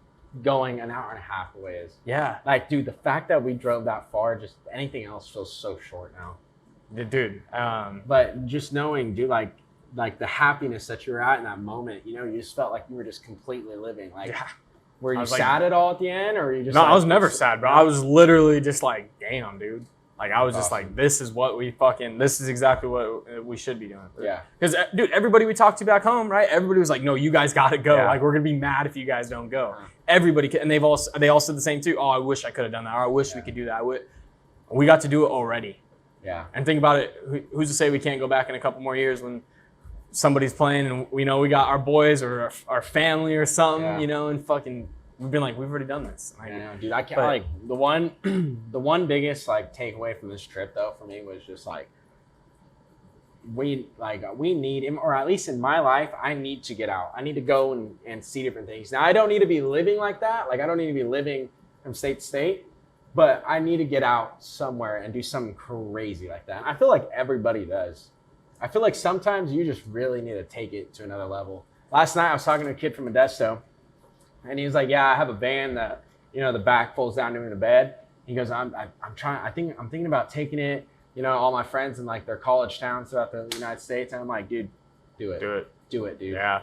going an hour and a half away is. Yeah. Like, dude, the fact that we drove that far, just anything else feels so short now. Dude. But just knowing, dude, like the happiness that you're at in that moment, you know, you just felt like you were just completely living. Like, Yeah. were you I was like- sad at all at the end, or were you just? No, like, I was never sad, bro. I was literally just like, damn, dude. Like I was just Awesome. like, this is exactly what we should be doing. Yeah. Because, dude, everybody we talked to back home, right? Everybody was like, no, you guys got to go. Yeah. Like, we're going to be mad if you guys don't go. Uh-huh. Everybody, and they all said the same too. Oh, I wish I could have done that. Or I wish we could do that. We got to do it already. Yeah. And think about it. Who's to say we can't go back in a couple more years when somebody's playing and we know we got our boys or our family or something, Yeah. you know, and fucking we've been like, we've already done this. Like, I know, dude. I can't But- like the one biggest like takeaway from this trip though for me was just like we need, or at least in my life, I need to get out. I need to go and see different things. Now I don't need to be living like that. Like I don't need to be living from state to state, but I need to get out somewhere and do something crazy like that. I feel like everybody does. I feel like sometimes you just really need to take it to another level. Last night I was talking to a kid from Modesto, and he was like, "Yeah, I have a van that, you know, the back folds down into the bed." He goes, I'm thinking about taking it, you know, all my friends in like their college towns throughout the United States." And I'm like, dude, do it. Do it, dude. Yeah.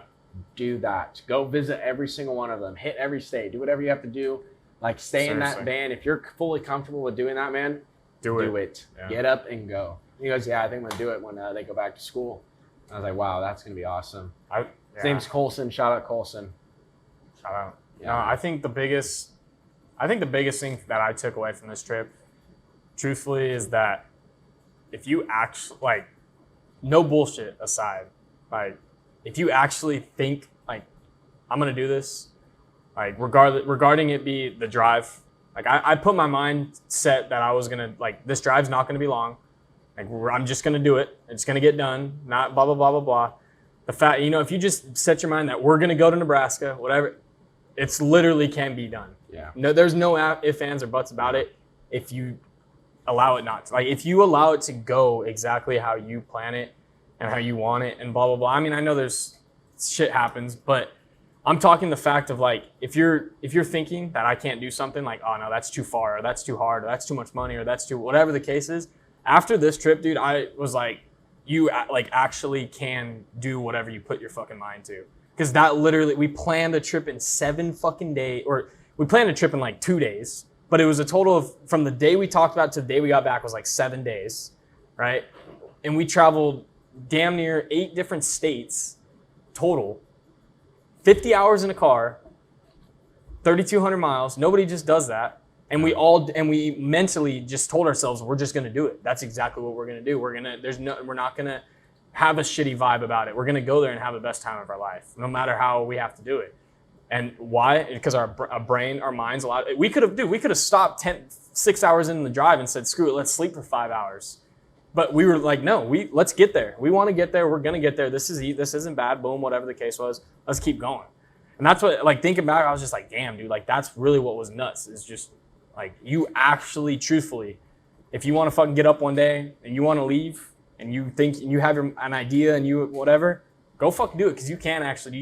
Do that. Go visit every single one of them. Hit every state. Do whatever you have to do. Like stay in that Seriously. van. If you're fully comfortable with doing that, man, do it. Yeah. Get up and go. He goes, "Yeah, I think I'm going to do it when they go back to school." I was like, wow, that's going to be awesome. His name's Colson. Shout out Colson. Shout out. Yeah. No, I think the biggest thing that I took away from this trip, truthfully, is that if you actually, like, no bullshit aside, like, if you actually think, like, I'm going to do this, like, regarding it be the drive, like, I put my mindset that I was going to, like, this drive's not going to be long. Like, I'm just going to do it. It's going to get done, not blah, blah, blah, blah, blah. The fact, you know, if you just set your mind that we're going to go to Nebraska, whatever, it's literally can be done. Yeah. No, there's no ifs, ands, or buts about it if you allow it not to. Like, if you allow it to go exactly how you plan it and how you want it and blah, blah, blah. I mean, I know there's shit happens, but I'm talking the fact of, like, if you're thinking that I can't do something, like, oh, no, that's too far, or that's too hard, or that's too much money, or that's too, whatever the case is, after this trip, dude, I was like, you, like, actually can do whatever you put your fucking mind to. Because that literally, we planned a trip in 7 fucking days, or we planned a trip in like 2 days, but it was a total of, from the day we talked about to the day we got back was like 7 days, right? And we traveled damn near 8 different states total, 50 hours in a car, 3,200 miles. Nobody just does that. And we mentally just told ourselves, we're just going to do it. That's exactly what we're going to do. We're not going to have a shitty vibe about it. We're going to go there and have the best time of our life, no matter how we have to do it. And why? Because our brain, our minds, we could have stopped 6 hours in the drive and said, screw it, let's sleep for 5 hours. But we were like, no, let's get there. We want to get there. We're going to get there. This isn't bad. Boom, whatever the case was. Let's keep going. And that's what, like, thinking back, I was just like, damn, dude, like, that's really what was nuts. Is just, like, you actually, truthfully, if you want to fucking get up one day and you want to leave and you think and you have an idea and you whatever, go fucking do it, because you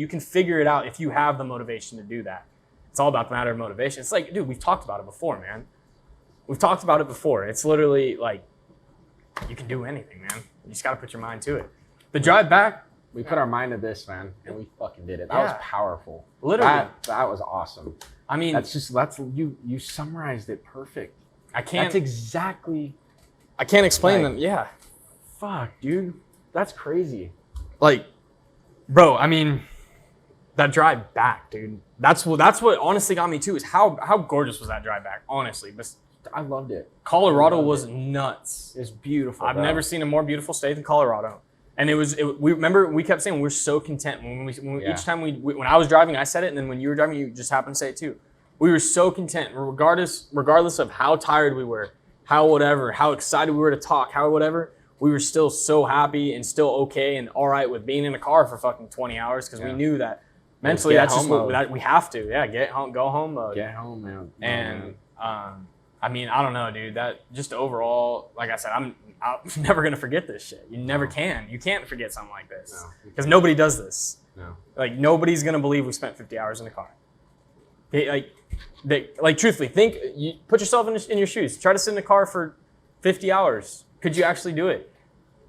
can figure it out if you have the motivation to do that. It's all about the matter of motivation. It's like, dude, we've talked about it before, man. We've talked about it before. It's literally like, you can do anything, man. You just got to put your mind to it. The drive back. We put our mind to this, man, and we fucking did it. That was powerful. Literally. That was awesome. I mean, you summarized it perfect. That's exactly. I can't explain them. Yeah. Fuck, dude. That's crazy. Like, bro, I mean, that drive back, dude. That's what honestly got me too, is how gorgeous was that drive back, honestly. But I loved it. Colorado was nuts. It's beautiful. I've never seen a more beautiful state than Colorado. And we remember we kept saying we're so content each time when I was driving, I said it, and then when you were driving, you just happened to say it too. We were so content, regardless of how tired we were, how excited we were to talk, how whatever. We were still so happy and still okay and all right with being in a car for fucking 20 hours because we knew that mentally that's just what we have to. Yeah, get home, go home mode. Get home, man. And I mean, I don't know, dude. That just overall, like I said, I'm never gonna forget this shit. You never can. You can't forget something like this because nobody does this. No. Like nobody's gonna believe we spent 50 hours in the car. Like truthfully, you put yourself in your shoes. Try to sit in the car for 50 hours. Could you actually do it?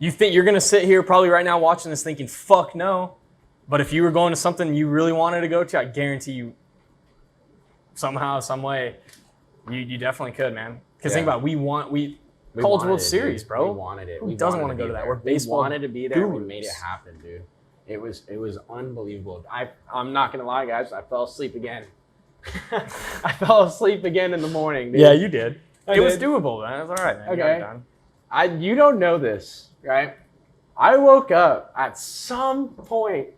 You think you're gonna sit here probably right now watching this thinking, fuck no. But if you were going to something you really wanted to go to, I guarantee you somehow, some way, you definitely could, man. Because think about it, we College World Series, bro. We wanted it. Who doesn't want to go to that? We're baseball. We wanted to be there. Gurus. We made it happen, dude. It was unbelievable. I'm not gonna lie, guys. I fell asleep again. I fell asleep again in the morning, dude. Yeah, you did. It was doable, man. It was all right, man. Okay. You don't know this, right? I woke up at some point,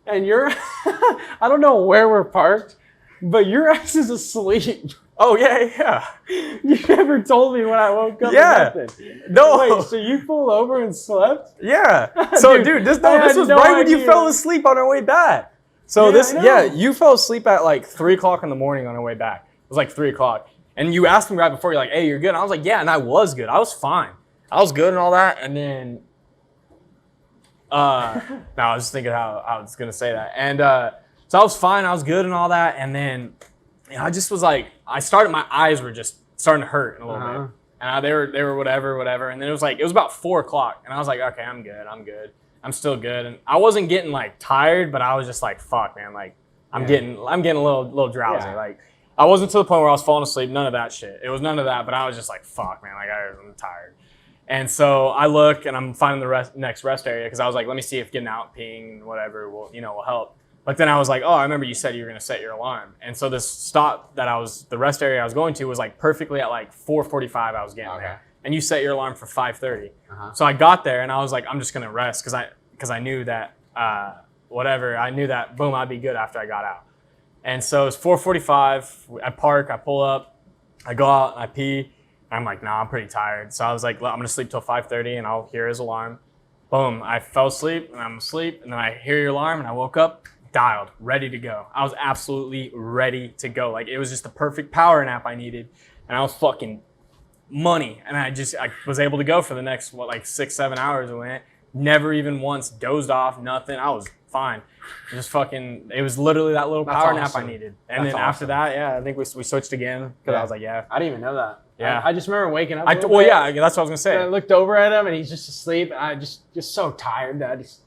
and I don't know where we're parked, but your ass is asleep. Oh, yeah. You never told me when I woke up. Yeah. No. Wait, so you pulled over and slept? Yeah. So, dude, this was right when you fell asleep on our way back. So you fell asleep at like 3 o'clock in the morning on our way back. It was like 3 o'clock. And you asked me right before, you're like, hey, you're good. And I was like, yeah, and I was good. I was fine. I was good and all that. And then, I was just thinking how I was going to say that. And so I was fine. I was good and all that. And then I just was like, my eyes were just starting to hurt a little bit. And they were whatever. And then it was about 4 o'clock. And I was like, okay, I'm good. I'm still good. And I wasn't getting like tired, but I was just like, fuck, man. Like I'm getting a little drowsy. Yeah. Like I wasn't to the point where I was falling asleep. None of that shit. It was none of that. But I was just like, fuck, man. Like I'm tired. And so I look and I'm finding the next rest area because I was like, let me see if getting out, peeing, whatever will help. But then I was like, oh, I remember you said you were going to set your alarm. And so this stop the rest area I was going to was like perfectly at like 4:45 I was getting there. And you set your alarm for 5:30. So I got there and I was like, I'm just going to rest because I knew that I knew that boom, I'd be good after I got out. And so it's 4:45. I park, I pull up, I go out, I pee. I'm like, nah, I'm pretty tired. So I was like, I'm going to sleep till 5:30 and I'll hear his alarm. Boom, I fell asleep and I'm asleep. And then I hear your alarm and I woke up, dialed, ready to go. I was absolutely ready to go. Like it was just the perfect power nap I needed. And I was fucking money. And I was able to go for the next, 6-7 hours. I went, never even once dozed off, nothing. I was fine. It was literally that little power nap I needed. And then after that, I think we switched again because I was like, I didn't even know that. Yeah. I just remember waking up. That's what I was going to say. I looked over at him and he's just asleep. And I just so tired that I just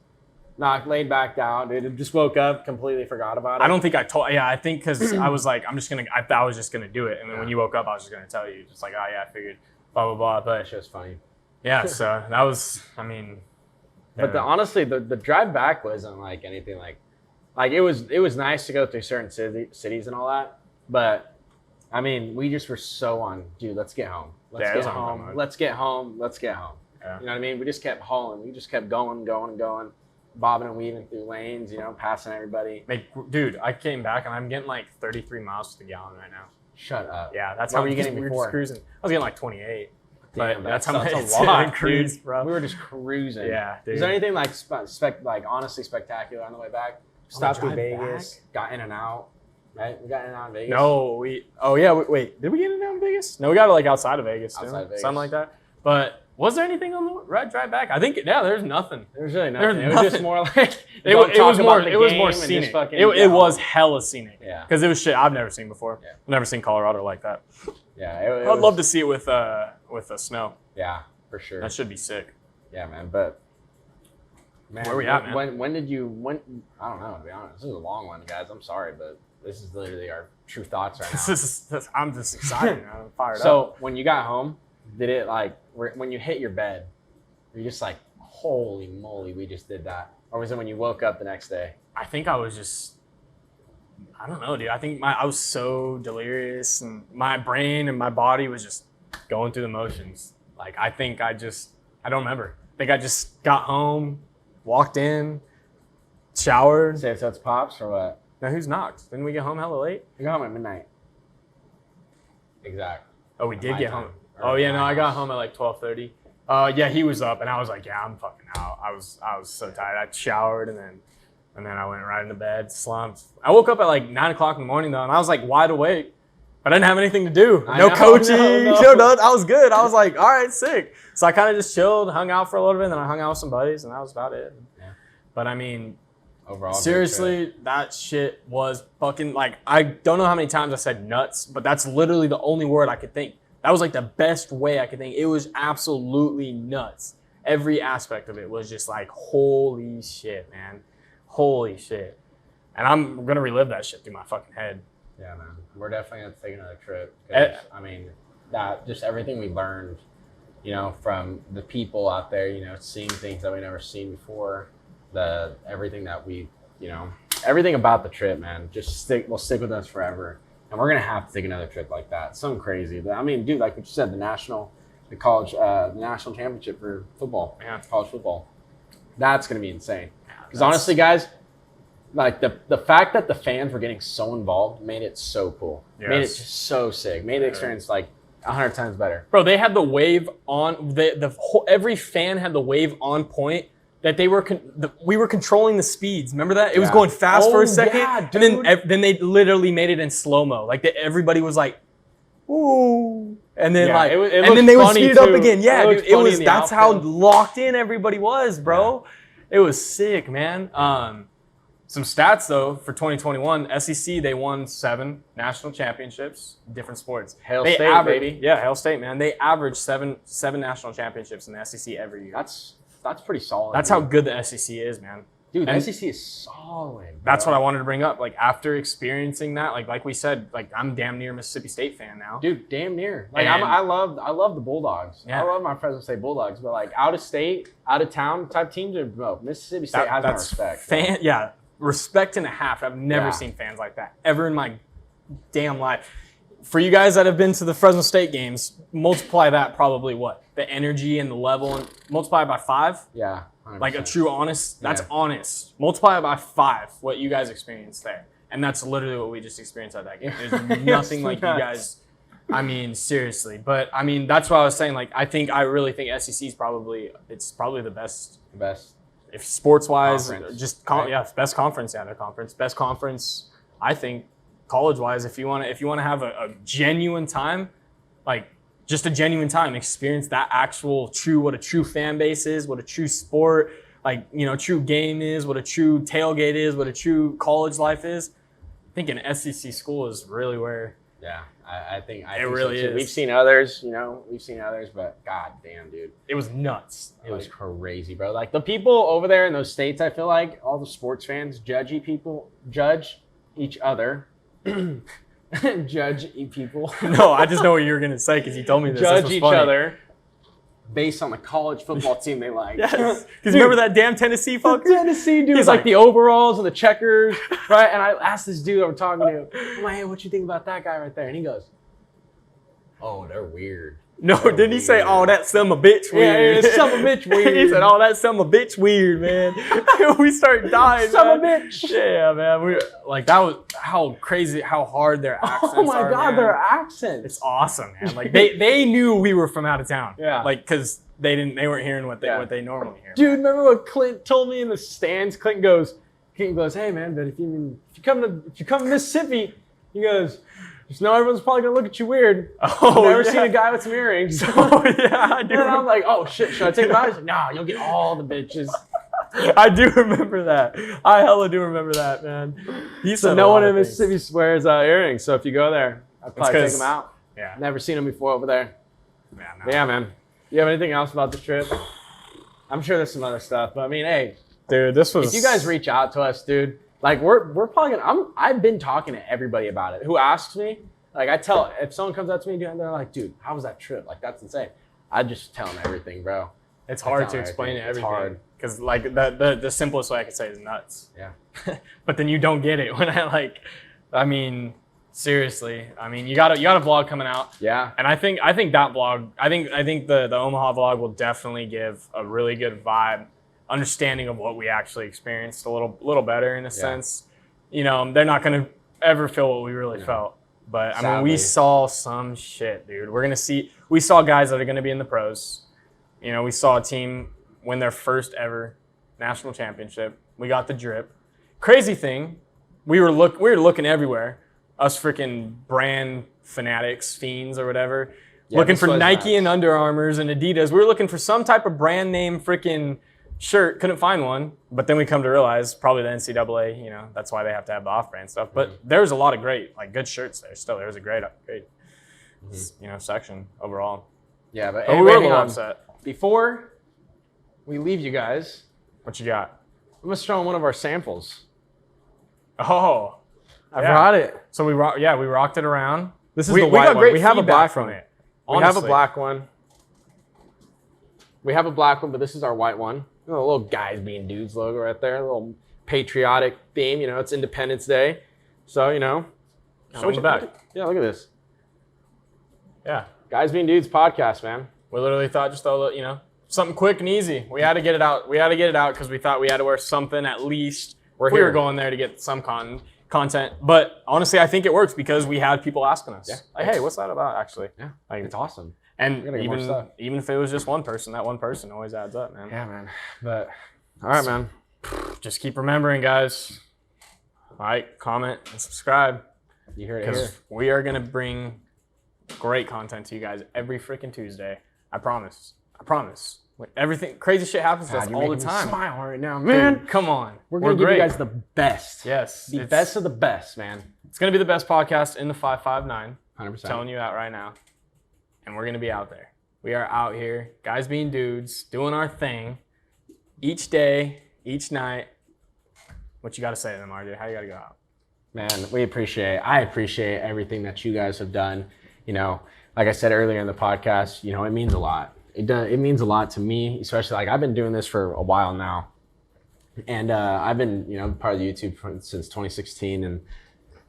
laid back down, dude. Just woke up, completely forgot about it. I don't think I think because I was like, I was just going to do it. And then when you woke up, I was just going to tell you. Just like, oh yeah, I figured, blah, blah, blah. But it's just funny. Yeah, so that was, But honestly, the drive back wasn't like anything like it was nice to go through certain cities and all that. But we just were so on, dude, let's get home. Let's get home. Let's get home. Yeah. You know what I mean? We just kept hauling. We just kept going, bobbing and weaving through lanes, passing everybody. Dude, I came back and I'm getting like 33 miles to the gallon right now. Shut up. Yeah, that's what how were you getting before? We were just cruising. I was getting like 28. Damn, that's how much a lot, cruise, dude. bro. We were just cruising. Yeah, dude. Is there anything honestly spectacular on the way back? Stopped through Vegas, got in and out. Right? We got in and out in Vegas. No, wait, did we get in and out in Vegas? No, we got it like outside of Vegas. Outside of Vegas. Something like that. But Was there anything on the drive back? I think there's nothing. There's really nothing. There's It was just more like it was more scenic. It was hella scenic. Yeah. Because it was shit I've never seen before. Yeah. I've never seen Colorado like that. Yeah. I'd love to see it with the snow. Yeah, for sure. That should be sick. Yeah, man. But man, where we at, man? When did you? I don't know. To be honest, this is a long one, guys. I'm sorry, but this is literally our true thoughts right now. I'm just excited. I'm fired up. So when you got home, did it like when you hit your bed, were you just like, holy moly, we just did that? Or was it when you woke up the next day? I think I was just, I don't know, dude. I think I was so delirious and my brain and my body was just going through the motions. Like, I don't remember. I think I just got home, walked in, showered. Say if that's Pops or what? Now, who's knocked? Didn't we get home hella late? We got home at midnight. Exactly. Oh, we did get home. Or Oh, yeah, no, I got home at like 12:30. Yeah, he was up, and I was like, yeah, I'm fucking out. I was so tired. I showered, and then I went right into bed, slumped. I woke up at like 9 o'clock in the morning, though, and I was like wide awake. But I didn't have anything to do. No coaching. No. I was good. I was like, all right, sick. So I kind of just chilled, hung out for a little bit, and then I hung out with some buddies, and that was about it. Yeah. But I mean, overall, seriously, that shit was fucking, like, I don't know how many times I said nuts, but that's literally the only word I could think. That was like the best way I could think. It was absolutely nuts. Every aspect of it was just like, holy shit, man. Holy shit. And I'm going to relive that shit through my fucking head. Yeah, man. We're definitely going to take another trip. 'Cause, I mean, that just everything we learned, you know, from the people out there, you know, seeing things that we never seen before, everything that we, you know, everything about the trip, man, will stick with us forever. And we're going to have to take another trip like that. Something crazy. I mean, dude, like what you said, the national championship for football, college football. That's going to be insane. Because honestly, guys, like the fact that the fans were getting so involved made it so cool. Yes. Made it just so sick. Made the experience like 100 times better. Bro, they had the wave on. Every fan had the wave on point. That we were controlling the speeds. Remember that? It was going fast for a second, and then they literally made it in slow mo. Like everybody was like, "Ooh," and then and then they would speed it up again. Yeah, dude, it was. That's how locked in everybody was, bro. Yeah. It was sick, man. Some stats though for 2021, SEC they won 7 national championships, different sports. Hail State, baby. Yeah, Hail State, man. They averaged seven national championships in the SEC every year. That's pretty solid. That's how good the SEC is, man. Dude, the SEC is solid. Bro. That's what I wanted to bring up. Like, after experiencing that, like we said, like, I'm damn near a Mississippi State fan now. Dude, damn near. Like, I love the Bulldogs. Yeah. I love my Fresno State Bulldogs, but like out of state, out of town type teams are Mississippi State has my respect. Yeah, respect and a half. I've never seen fans like that ever in my damn life. For you guys that have been to the Fresno State games, multiply that probably what? The energy and the level, and multiply it by 5. Yeah. 100%. Like a true honest, that's honest. Multiply it by 5, what you guys experienced there. And that's literally what we just experienced at that game. There's nothing like you guys, I mean, seriously. But I mean, that's what I was saying. Like, I really think SEC is probably the best. The best. If sports-wise, conference, just, best conference, their conference. Best conference, I think, college-wise, if you want to have a genuine time, like just a genuine time, experience that what a true fan base is, what a true sport, like, you know, true game is, what a true tailgate is, what a true college life is. I think an SEC school is really where. Yeah, I think it really is. We've seen others, but god damn, dude, it was nuts. It was crazy, bro. Like the people over there in those states, I feel like all the sports fans judge each other. Judge people. No, I just know what you were gonna say because you told me this. Judge each other based on the college football team they like. Yes. Because remember that damn Tennessee fucker? Tennessee dude. He's like the overalls and the checkers, right? And I asked this dude I'm talking to, I'm like, hey, what you think about that guy right there? And he goes, oh, they're weird. No, didn't he say, oh, that son of a bitch weird? Yeah, son of a bitch weird. He said, oh, that son of a bitch weird, man. We start dying, son of a bitch. Yeah, man. That was how crazy, how hard their accents are. Oh my God, their accents. It's awesome, man. Like they knew we were from out of town. Yeah. Like, because they weren't hearing what they normally hear. Dude, remember what Clint told me in the stands? Clint goes, hey man, but if you come to Mississippi, he goes, Just know everyone's probably gonna look at you weird. Oh, I've never seen a guy with some earrings. Oh yeah, I do. And I'm like, oh shit, should I take them out? He's like, nah, you'll get all the bitches. I do remember that. I hella do remember that, man. So no one in Mississippi wears earrings. So if you go there, I'd probably take them out. Yeah. Never seen them before over there. Yeah, no. But yeah, man. You have anything else about this trip? I'm sure there's some other stuff, but I mean, hey, dude, this was. if you guys reach out to us, dude, like we're probably gonna. I've been talking to everybody about it who asks me. Like I tell, if someone comes up to me and they're like, dude, how was that trip? Like that's insane. I just tell them everything, bro. It's hard to explain everything. It's hard. Because like the simplest way I could say is nuts. Yeah. But then you don't get it when I mean, seriously. I mean, you got a vlog coming out. Yeah. And I think that vlog, I think the Omaha vlog will definitely give a really good vibe, understanding of what we actually experienced a little better in a sense. You know, they're not gonna ever feel what we really felt. But I mean, we saw some shit, dude. We saw guys that are gonna be in the pros. You know, we saw a team win their first ever national championship. We got the drip. Crazy thing, we were looking everywhere. Us freaking brand fanatics, fiends or whatever, looking for Nike and Under Armours and Adidas. We were looking for some type of brand name freaking shirt. Couldn't find one. But then we come to realize probably the NCAA, you know, that's why they have to have the off-brand stuff. But there's a lot of great, like good shirts there still. There was a great you know, section overall. Yeah, but we were a little upset. Before we leave you guys, what you got? I'm gonna show them one of our samples. Oh, I brought it. So we rocked it around. This is the white one. We have a black one. We have a black one. We have a black one, but this is our white one. A little guys being dudes logo right there. A little patriotic theme. You know, it's Independence Day, so you know. Show me back. Yeah, look at this. Yeah, Guys Being Dudes podcast, man. We literally thought just you know, something quick and easy. We had to get it out. Because we thought we had to wear something at least. We were going there to get some content. But honestly, I think it works because we had people asking us. Yeah. Like, hey, what's that about actually? Yeah. Like, it's awesome. And even if it was just one person, that one person always adds up, man. Yeah, man. But all right, man. Just keep remembering, guys. Like, comment, and subscribe. You heard it here. We are gonna bring great content to you guys every freaking Tuesday. I promise. Everything crazy shit happens to us all the time. Smile right now, man. Dude, come on. We're gonna give you guys the best. Yes. The best of the best, man. It's gonna be the best podcast in the 559. 100%. Telling you that right now. And we're gonna be out there. We are out here, guys being dudes, doing our thing each day, each night. What you gotta say to them, RJ? How you gotta go out? Man, I appreciate everything that you guys have done. You know, like I said earlier in the podcast, you know, it means a lot. It means a lot to me, especially like I've been doing this for a while now. And I've been, you know, part of the YouTube since 2016. And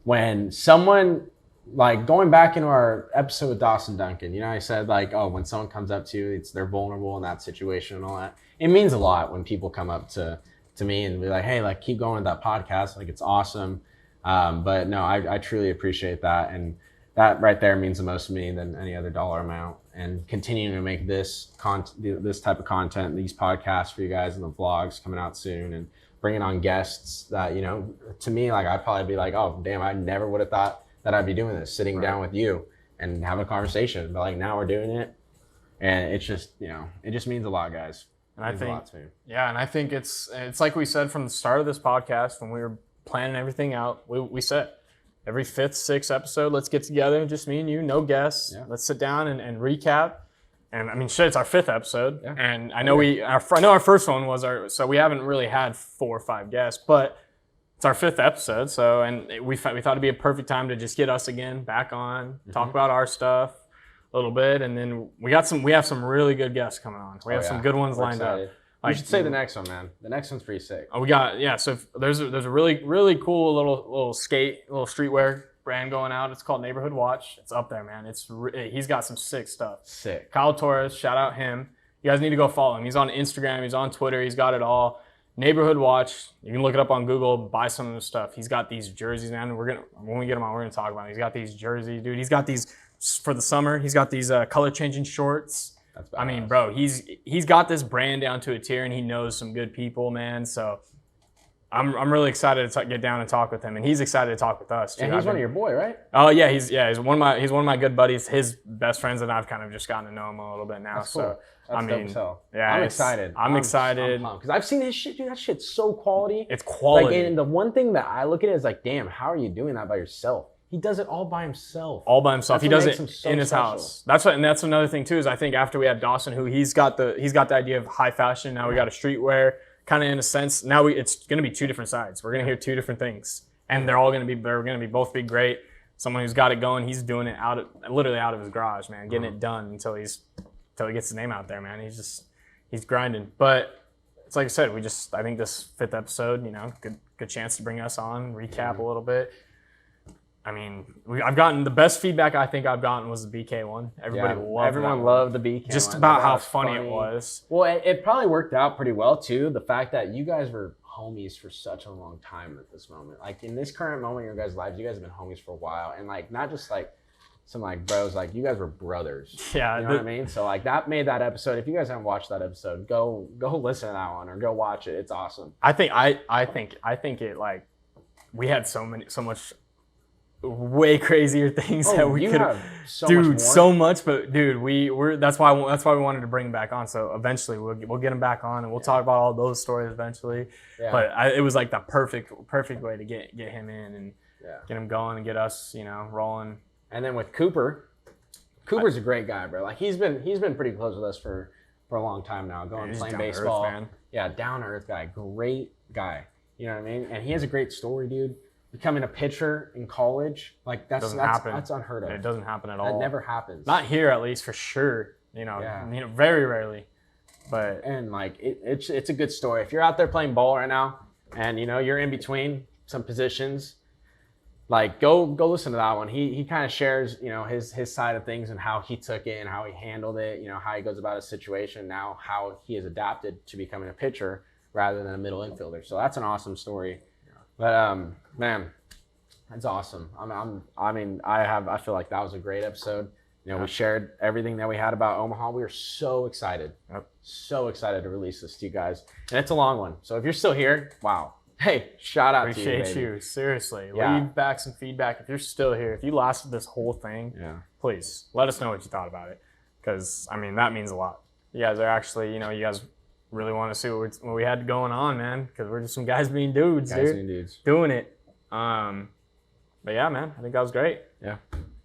when someone, like going back into our episode with Dawson Duncan, you know, I said like, oh, when someone comes up to you, they're vulnerable in that situation and all that. It means a lot when people come up to me and be like, hey, like keep going with that podcast. Like it's awesome. But no, I truly appreciate that. And that right there means the most to me than any other dollar amount. And continuing to make this type of content, these podcasts for you guys and the vlogs coming out soon and bringing on guests that, you know, to me, like I'd probably be like, oh, damn, I never would have thought that I'd be doing this, sitting down with you and having a conversation. But like now we're doing it. And it's just, you know, it just means a lot, guys. And I think, yeah, and I think it's like we said from the start of this podcast when we were planning everything out, we said, every 5th, 6th episode, let's get together, just me and you, no guests. Yeah. Let's sit down and recap. And I mean, shit, it's our 5th episode. Yeah. And I know I know our first one was so we haven't really had 4 or 5 guests, but it's our 5th episode. So, and we thought it'd be a perfect time to just get us again back on, talk about our stuff a little bit. And then we have some really good guests coming on. We have some good ones lined up. You should say the next one, man. The next one's pretty sick. Oh, we got, yeah. So there's a really cool little streetwear brand going out. It's called Neighborhood Watch. It's up there, man. He's got some sick stuff. Sick. Kyle Torres, shout out him. You guys need to go follow him. He's on Instagram. He's on Twitter. He's got it all. Neighborhood Watch. You can look it up on Google. Buy some of his stuff. He's got these jerseys, man. When we get him on, we're gonna talk about it. He's got these jerseys, dude. He's got these for the summer. He's got these color changing shorts. I mean, bro, he's got this brand down to a tier, and he knows some good people, man. So I'm really excited to get down and talk with him, and he's excited to talk with us too. And he's one of your boy, right? Oh yeah, he's one of my good buddies. His best friends, and I've kind of just gotten to know him a little bit now. That's cool. So That's dope as hell. yeah, I'm excited. I'm excited because I've seen his shit, dude. That shit's so quality. It's quality. Like, and the one thing that I look at is like, damn, how are you doing that by yourself? He does it all by himself. All by himself. That's He what does makes it him so in his special. house. And that's another thing too. Is I think after we had Dawson, who he's got the idea of high fashion. Now we got a streetwear. Kind of in a sense, now it's going to be two different sides. We're going to hear two different things, and they're going to be both be great. Someone who's got it going, he's doing it literally out of his garage, man, getting it done until he gets his name out there, man. He's grinding. But it's like I said, I think this 5th episode, good chance to bring us on, recap a little bit. I mean, I've gotten the best feedback I think I've gotten was the BK one. Everyone loved the BK just one. about how funny it was. Well, it probably worked out pretty well too. The fact that you guys were homies for such a long time at this moment. Like in this current moment in your guys' lives, you guys have been homies for a while, and like not just like some like bros, like you guys were brothers. Yeah, you know what I mean. So like that made that episode. If you guys haven't watched that episode, go listen to that one or go watch it. It's awesome. I think it like we had so much way crazier things that we could have. So much, but dude, that's why we wanted to bring him back on. So eventually we'll get him back on and we'll talk about all those stories eventually. Yeah. But it was like the perfect way to get him in and get him going and get us, rolling. And then with Cooper's a great guy, bro. Like he's been pretty close with us for a long time now, playing baseball. Man. Yeah, down to earth guy, great guy. You know what I mean? And he has a great story, dude. Becoming a pitcher in college, like that's unheard of. It doesn't happen at all. That never happens. Not here, at least, for sure. Very rarely. But like it's a good story. If you're out there playing ball right now, and you're in between some positions, like go listen to that one. He kind of shares his side of things and how he took it and how he handled it. How he goes about his situation now, how he has adapted to becoming a pitcher rather than a middle infielder. So that's an awesome story. But man, that's awesome. I feel like that was a great episode. We shared everything that we had about Omaha. We were so excited. Yep. So excited to release this to you guys. And it's a long one. So if you're still here, wow. Hey, shout out to you, baby. Appreciate you. Seriously. Yeah. Leave back some feedback. If you're still here, if you lasted this whole thing, please let us know what you thought about it. Because, that means a lot. You guys are actually, you guys really want to see what we had going on, man, because we're just some guys being dudes, doing it. But yeah, man, I think that was great. Yeah.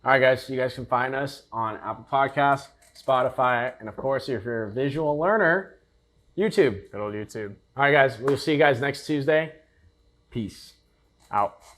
All right, guys. You guys can find us on Apple Podcasts, Spotify, and of course, if you're a visual learner, YouTube. Good old YouTube. All right, guys. We'll see you guys next Tuesday. Peace. Out.